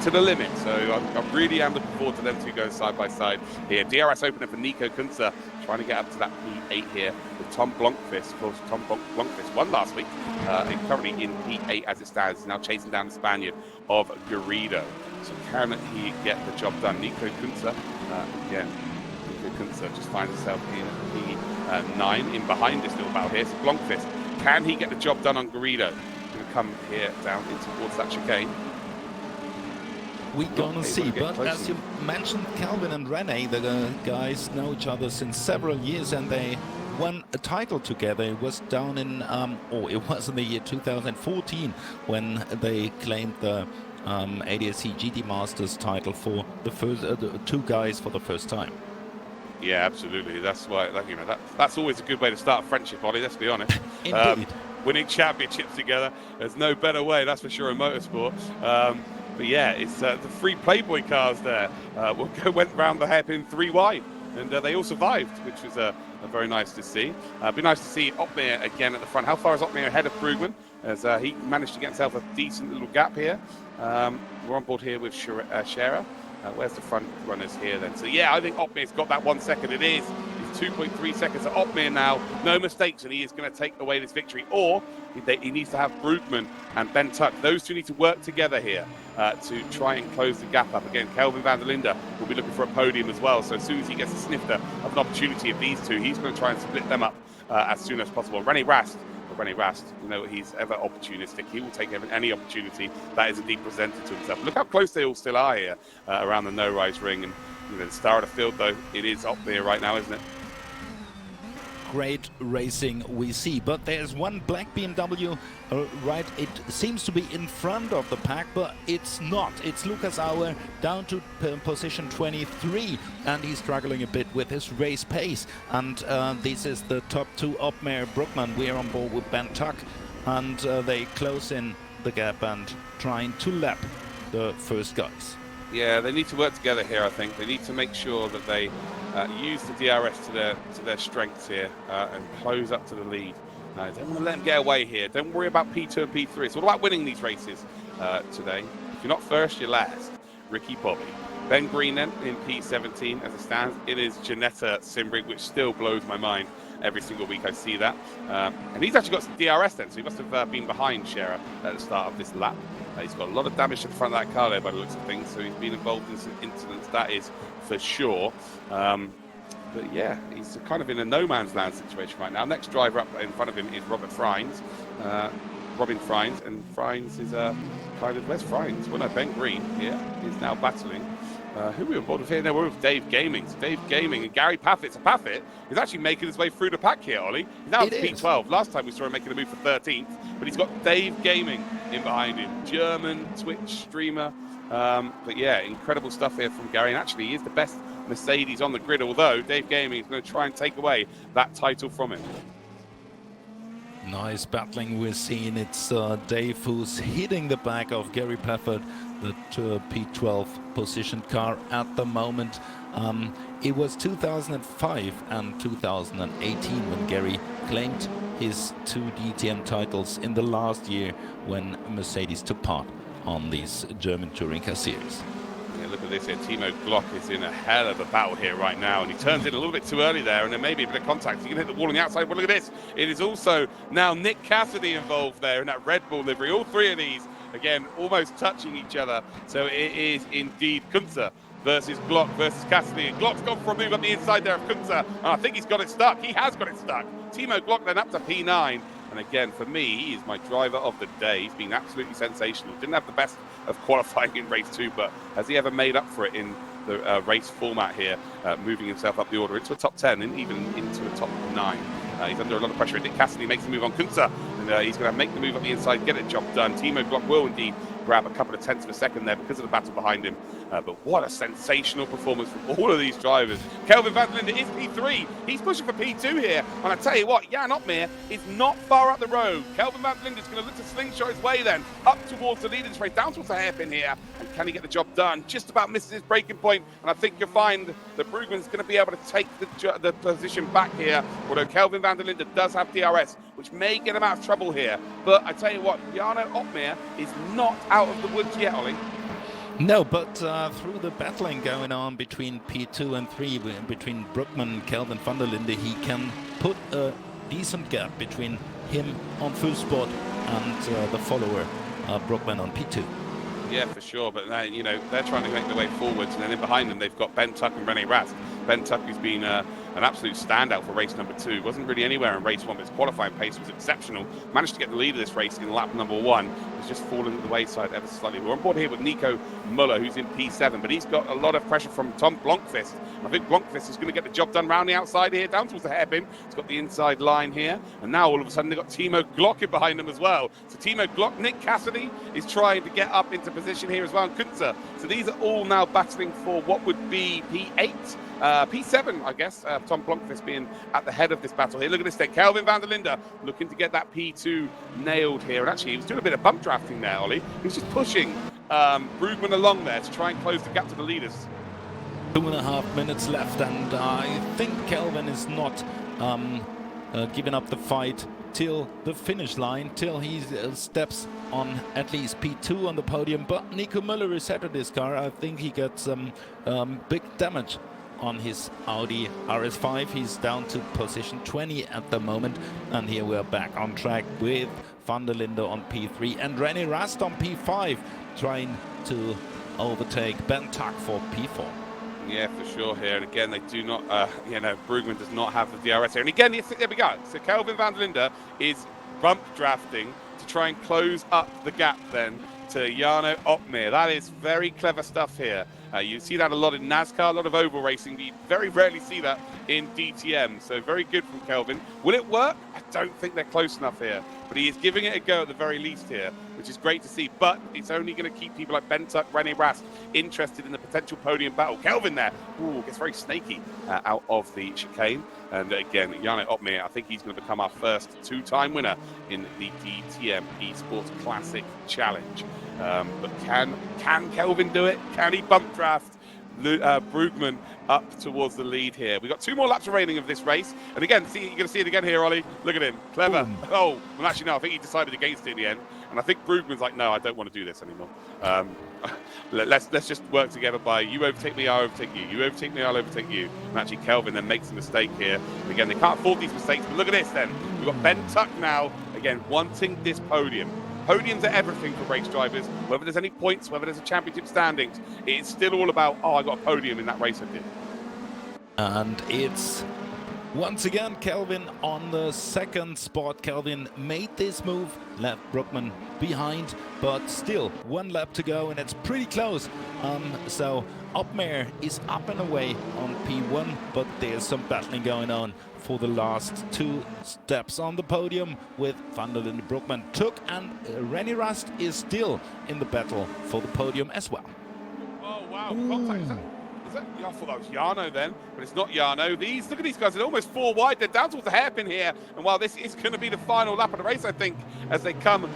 To the limit, so I really am looking forward to them two going side by side here. DRS opener for Nico Kunze, trying to get up to that P8 here with Tom Blomqvist. Of course, Tom Blomqvist won last week, and currently in P8 as it stands. He's now chasing down the Spaniard of Garrido. So can he get the job done? Nico Kunze, again, Nico Kunze just finds himself in P9 in behind this little battle here. So Blomqvist, can he get the job done on Garrido? Going to come here down in towards that chicane. We're gonna see, but as you mentioned, Kelvin and René, the guys know each other since several years, and they won a title together. It was down in, it was in the year 2014 when they claimed the ADAC GT Masters title for the first, the 2 guys for the first time. Yeah, absolutely. That's why, you know, that's always a good way to start a friendship, Ollie. Let's be honest. Indeed. Winning championships together, there's no better way, that's for sure, in motorsport. But yeah, it's the 3 Playboy cars there. Went round the hairpin 3 wide, and they all survived, which was very nice to see. It'd be nice to see Opmeer again at the front. How far is Opmeer ahead of Brugman? As he managed to get himself a decent little gap here. We're on board here with Scherer. Where's the front runners here then? So yeah, I think Opmeer's got that 1 second. It is. It's 2.3 seconds to Opmeer now. No mistakes, and he is going to take away this victory. Or he needs to have Brugman and Ben Tuck. Those two need to work together here to try and close the gap up. Again, Kelvin van der Linde will be looking for a podium as well. So as soon as he gets a snifter of an opportunity of these two, he's going to try and split them up as soon as possible. René Rast, you know, he's ever opportunistic. He will take any opportunity that is indeed presented to himself. Look how close they all still are here around the no-rise ring. And You know, the star of the field, though, it is up there right now, isn't it? Great racing we see, but there's one black BMW, right, it seems to be in front of the pack, but it's not. It's Lucas Auer down to position 23, and he's struggling a bit with his race pace. And this is the top two, Opmeer, Brookman. We're on board with Ben Tuck, and they close in the gap and trying to lap the first guys. Yeah, they need to work together here, I think. They need to make sure that they use the DRS to their strengths here and close up to the lead. Don't want to let them get away here. Don't worry about P2 and P3. It's all about winning these races today. If you're not first, you're last. Ricky Bobby. Ben Green then in P17 as it stands. It is Janetta Simbrick, which still blows my mind. Every single week I see that. And he's actually got some DRS then, so he must have been behind Scherer at the start of this lap. He's got a lot of damage to the front of that car there by the looks of things, so he's been involved in some incidents, that is for sure. But yeah, he's kind of in a no man's land situation right now. Next driver up in front of him is Robin Freins, and Freins is kind of, where's Freins? Well, no, Ben Green here is now battling. Who are we involved with here? No, we're with Dave Gaming. So Dave Gaming and Gary Paffett. So Paffett is actually making his way through the pack here, Ollie. He's now at P12. Last time we saw him making a move for 13th, but he's got Dave Gaming in behind him. German Twitch streamer. But yeah, incredible stuff here from Gary. And actually, he is the best Mercedes on the grid, although Dave Gaming is going to try and take away that title from him. Nice battling we're seeing. It's Dave who's hitting the back of Gary Paffett, the P12 positioned car at the moment. It was 2005 and 2018 when Gary claimed his 2 DTM titles in the last year when Mercedes took part on these German Touring Car Series. Yeah, look at this here. Timo Glock is in a hell of a battle here right now, and he turns in a little bit too early there, and there may be a bit of contact. He can hit the wall on the outside. But look at this. It is also now Nick Cassidy involved there in that Red Bull livery. All three of these, again, almost touching each other. So it is indeed Kunze versus Glock versus Cassidy. And Glock's gone for a move up the inside there of Kunze, and I think he's got it stuck. He has got it stuck. Timo Glock then up to P9. And again, for me, he is my driver of the day. He's been absolutely sensational. Didn't have the best of qualifying in race 2, but has he ever made up for it in the race format here, moving himself up the order into a top 10 and even into a top 9. He's under a lot of pressure. Dick Cassidy makes the move on Kunze, and he's going to make the move up the inside, get a job done. Timo Glock will indeed grab a couple of tenths of a second there because of the battle behind him. But what a sensational performance from all of these drivers. Kelvin van der Linde is P3. He's pushing for P2 here. And I tell you what, Jan Opmeer is not far up the road. Kelvin van der Linde is going to look to slingshot his way then up towards the leading straight, down towards the hairpin here. And can he get the job done? Just about misses his braking point. And I think you'll find that Brugman's going to be able to take the position back here. Although Kelvin van der Linde does have DRS, which may get him out of trouble here. But I tell you what, Jarno Opmeer is not out of the woods yet, Ollie. No, but through the battling going on between P2 and 3, between Brookman and Kelvin van der Linde, he can put a decent gap between him on full spot and the follower, Brookman on P2. Yeah, for sure. But, you know, they're trying to make their way forwards. And then in behind them, they've got Ben Tuck and René Rast. Ben Tuck, who's been an absolute standout for race number 2. Wasn't really anywhere in race 1, but his qualifying pace was exceptional. Managed to get the lead of this race in lap number 1. Was just falling to the wayside ever so slightly. We're on board here with Nico Muller, who's in P7, but he's got a lot of pressure from Tom Blomqvist. I think Blomqvist is going to get the job done round the outside here, down towards the hairpin. He's got the inside line here. And now all of a sudden they've got Timo Glock in behind them as well. So Timo Glock, Nick Cassidy is trying to get up into position here as well, and Kunze. So these are all now battling for what would be P8. P7, I guess, Tom Blomqvist being at the head of this battle here. Look at this thing. Kelvin van der Linde looking to get that P2 nailed here. And actually, he was doing a bit of bump drafting there, Ollie. He was just pushing Brugman along there to try and close the gap to the leaders. 2.5 minutes left, and I think Kelvin is not giving up the fight till the finish line, till he steps on at least P2 on the podium. But Nico Müller is ahead of this car. I think he gets some big damage on his Audi RS5. He's down to position 20 at the moment, and here we're back on track with van der Linde on P3 and René Rast on P5 trying to overtake Ben Tuck for P4. Yeah, for sure here. And again, they do not, Brugman does not have the DRS here. And again, there we go. So Kelvin van der Linde is bump drafting to try and close up the gap then to Jarno Opmeer. That is very clever stuff here. You see that a lot in NASCAR, a lot of oval racing, but you very rarely see that in DTM. So very good from Kelvin. Will it work? I don't think they're close enough here, but he is giving it a go at the very least here, which is great to see. But it's only going to keep people like Bentuck, Rene Rast interested in the potential podium battle. Kelvin there, gets very snaky out of the chicane. And again, Jarno Opmeer, I think he's going to become our first two-time winner in the DTM Esports Classic Challenge. But can Kelvin do it? Can he bump draft Brugman up towards the lead here? We've got 2 more laps remaining of this race. And again, you're going to see it again here, Ollie. Look at him. Clever. Boom. Oh, well, actually, no, I think he decided against it in the end. And I think Brugman's like, no, I don't want to do this anymore. Let's just work together by you overtake me, I'll overtake you. You overtake me, I'll overtake you. And actually, Kelvin then makes a mistake here. And again, they can't afford these mistakes. But look at this then. We've got Bentuck now, again, wanting this podium. Podiums are everything for race drivers. Whether there's any points, whether there's a championship standings, it's still all about, I got a podium in that race I did. And it's once again Kelvin on the second spot. Kelvin made this move, left Brugman behind, but still 1 lap to go, and it's pretty close. So Opmeer is up and away on P1, but there's some battling going on for the last 2 steps on the podium with Van der Linde, Brugman took, and Rene Rast is still in the battle for the podium as well. Oh wow, contact. I thought that was Jarno then, but it's not Jarno. Look at these guys, they're almost 4 wide. They're down towards the hairpin here. And while this is going to be the final lap of the race, I think, as they come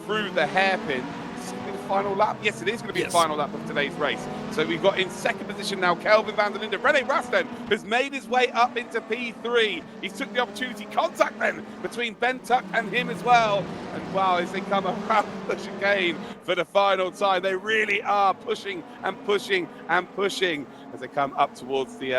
through the hairpin, it's going to be the final lap. Yes, it is going to be the final lap of today's race. So we've got in second position now Kelvin Van der Linde. Rene Rast then has made his way up into P3. He took the opportunity. Contact then between Bentuck and him as well. And wow, as they come around the chicane for the final time, they really are pushing and pushing and pushing as they come up towards the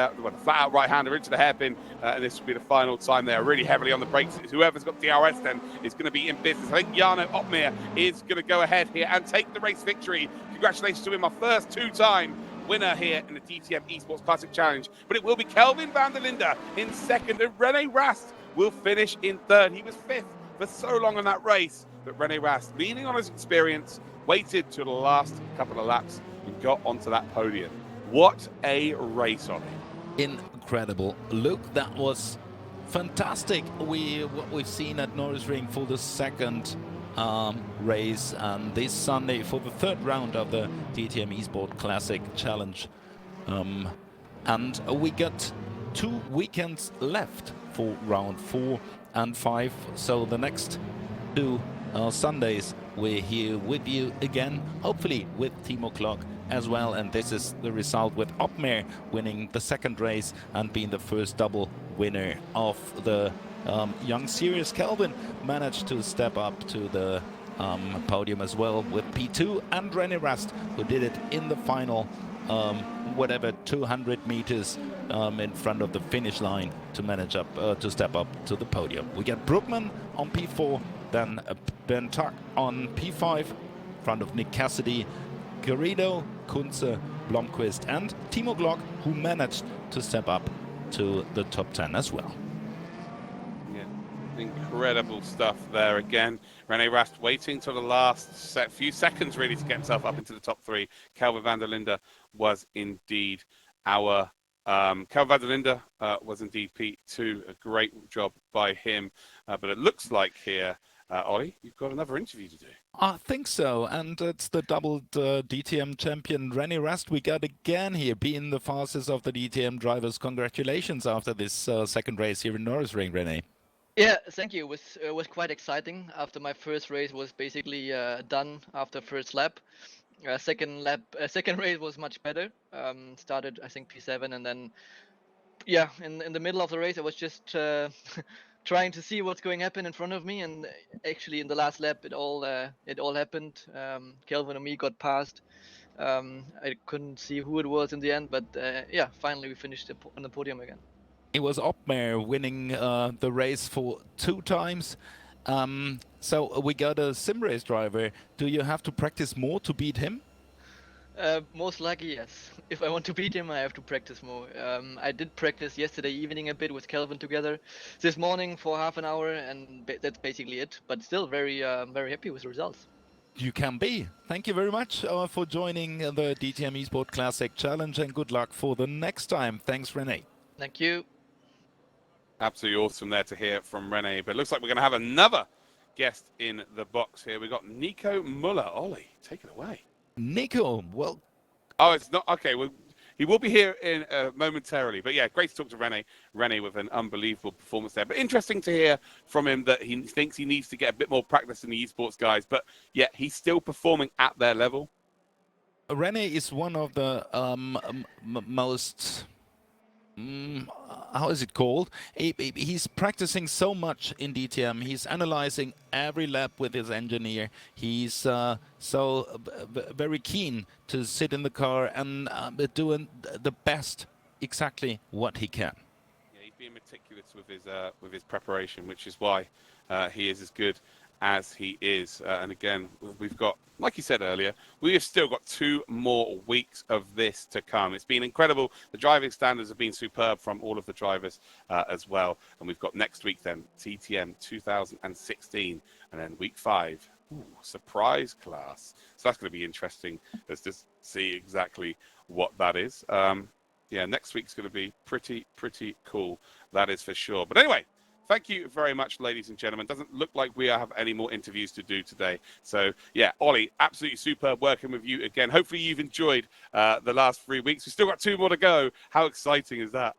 flat out right-hander into the hairpin, and this will be the final time. They are really heavily on the brakes. Whoever's got DRS then is going to be in business. I think Jarno Opmeer is going to go ahead here and take the race victory. Congratulations to him, our first 2-time winner here in the DTM Esports Classic Challenge. But it will be Kelvin Van der Linde in second, and Rene Rast will finish in third. He was 5th for so long in that race, but Rene Rast, leaning on his experience, waited to the last couple of laps and got onto that podium. What a race on it. Incredible. Look, that was fantastic. What we've seen at Nürburgring for the second race, and this Sunday for the 3rd round of the DTM Esports Classic Challenge. And we got 2 weekends left for round 4 and 5. So the next 2 Sundays we're here with you again, hopefully with Timo Glock as well. And this is the result with Opmeer winning the 2nd race and being the first double winner of the young series. Kelvin managed to step up to the podium as well with P2, and Rene Rast, who did it in the final 200 meters in front of the finish line to manage to step up to the podium. We get Brugman on P4, then Bentuck on P5 in front of Nick Cassidy, Garrido, Kunze, Blomqvist, and Timo Glock, who managed to step up to the top 10 as well. Yeah, incredible stuff there again. Rene Rast waiting till the last few seconds really to get himself up into the top 3. Kelvin Van der Linde was indeed our Kelvin Van der Linde was indeed P2. A great job by him. But it looks like here, Ollie, you've got another interview to do. I think so, and it's the doubled DTM champion Rene Rast we got again here, being the fastest of the DTM drivers. Congratulations after this 2nd race here in Nürburgring, Rene. Yeah, thank you. It was quite exciting. After my first race was basically done after first lap. Second race was much better. Started I think P7, and then yeah, in the middle of the race I was just trying to see what's going to happen in front of me, and actually in the last lap it all happened. Kelvin and me got past. I couldn't see who it was in the end, but yeah, finally we finished on the podium again. It was Opmeer winning the race for 2 times. So we got a sim race driver. Do you have to practice more to beat him? Most likely, yes. If I want to beat him, I have to practice more. I did practice yesterday evening a bit with Kelvin together. This morning for half an hour, and that's basically it. But still very happy with the results. You can be. Thank you very much for joining the DTM Esport Classic Challenge, and good luck for the next time. Thanks, Rene. Thank you. Absolutely awesome there to hear from Rene. But it looks like we're going to have another guest in the box here. We've got Nico Muller. Ollie, take it away. Nico, well... Oh, it's not... Okay, well, he will be here in momentarily. But yeah, great to talk to Rene. Rene with an unbelievable performance there. But interesting to hear from him that he thinks he needs to get a bit more practice in the esports guys. But yeah, he's still performing at their level. Rene is one of the most... how is it called? He's practicing so much in DTM. He's analyzing every lap with his engineer. He's very keen to sit in the car and doing the best, exactly what he can. Yeah, he's being meticulous with his preparation, which is why he is as good as he is. And again, we've got, like you said earlier, we have still got 2 more weeks of this to come. It's been incredible. The driving standards have been superb from all of the drivers as well. And we've got next week then, DTM 2016, and then week 5, surprise class. So that's going to be interesting as to see exactly what that is. Yeah, next week's going to be pretty cool. That is for sure. But anyway, thank you very much, ladies and gentlemen. Doesn't look like we have any more interviews to do today. So, yeah, Ollie, absolutely superb working with you again. Hopefully you've enjoyed the last 3 weeks. We've still got 2 more to go. How exciting is that?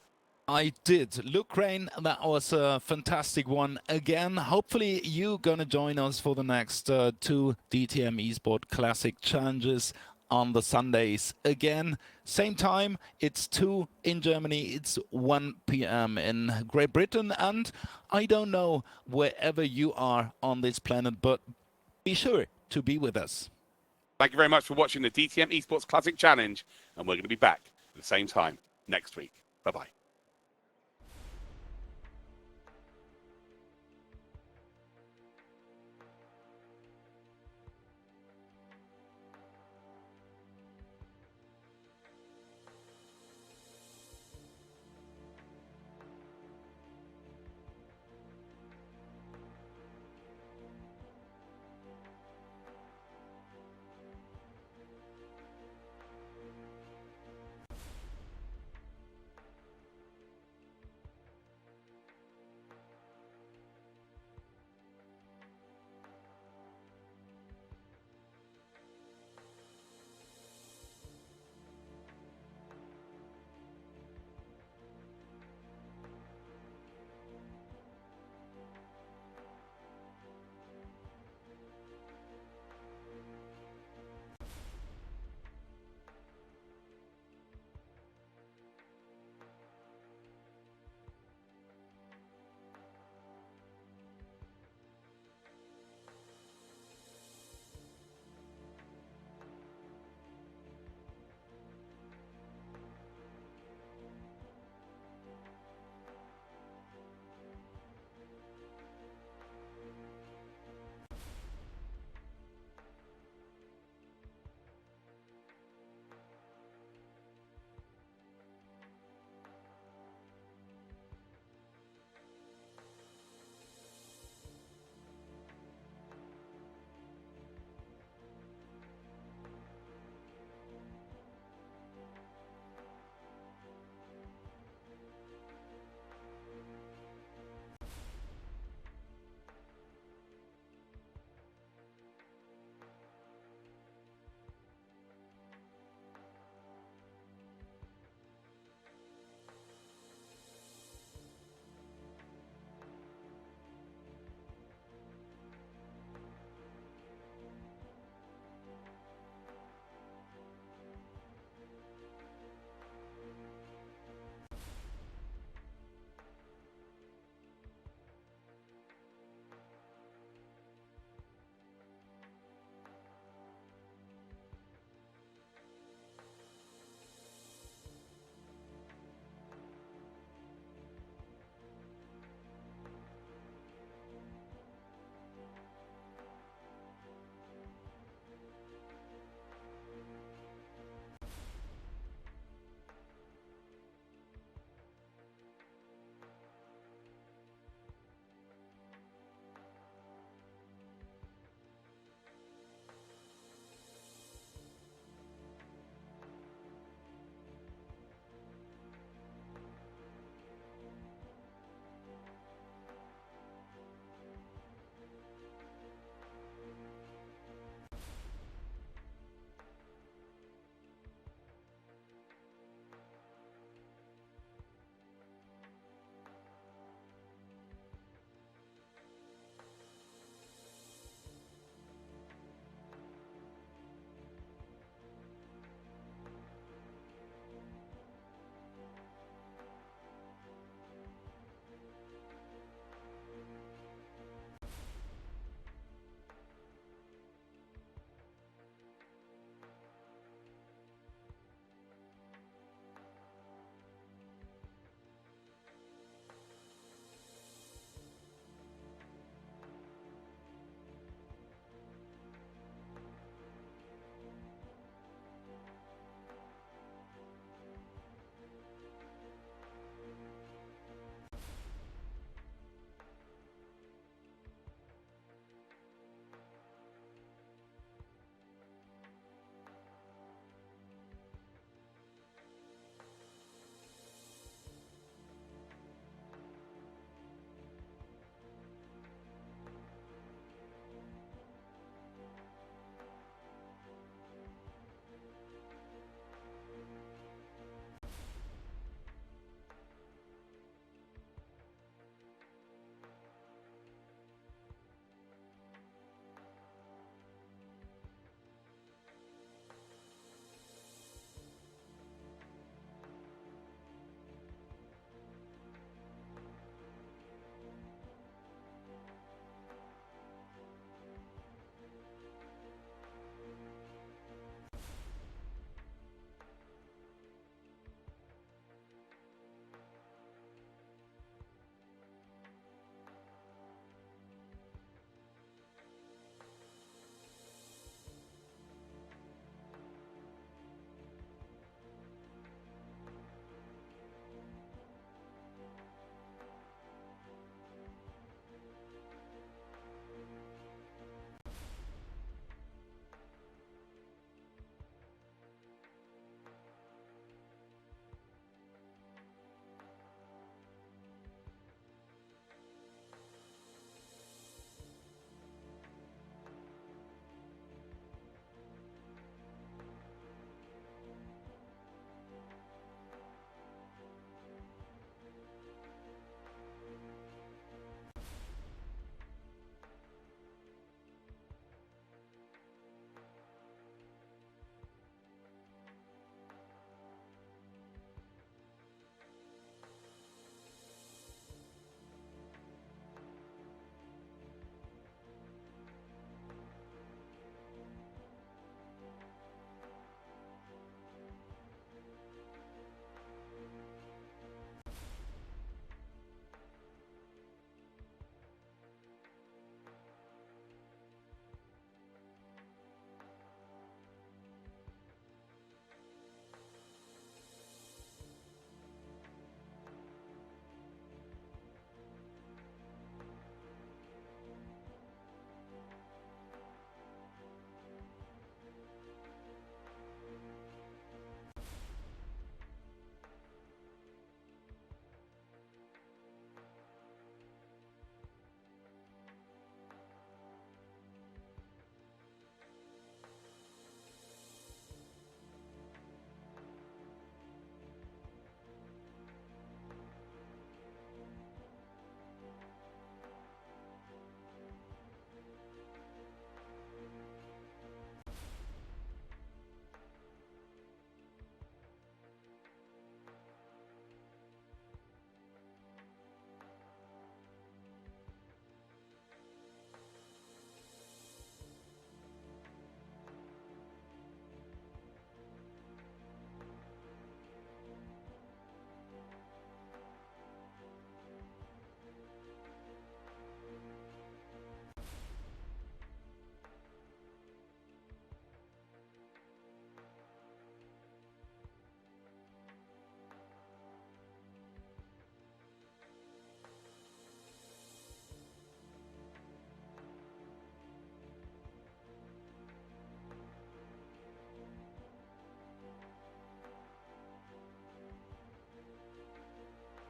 I did. Look, Rain, that was a fantastic one again. Hopefully you're going to join us for the next 2 DTM Esport Classic Challenges on the Sundays again. Same time, it's 2 in Germany, it's 1 p.m. in Great Britain, and I don't know wherever you are on this planet, but be sure to be with us. Thank you very much for watching the DTM Esports Classic Challenge, and we're going to be back at the same time next week. Bye-bye.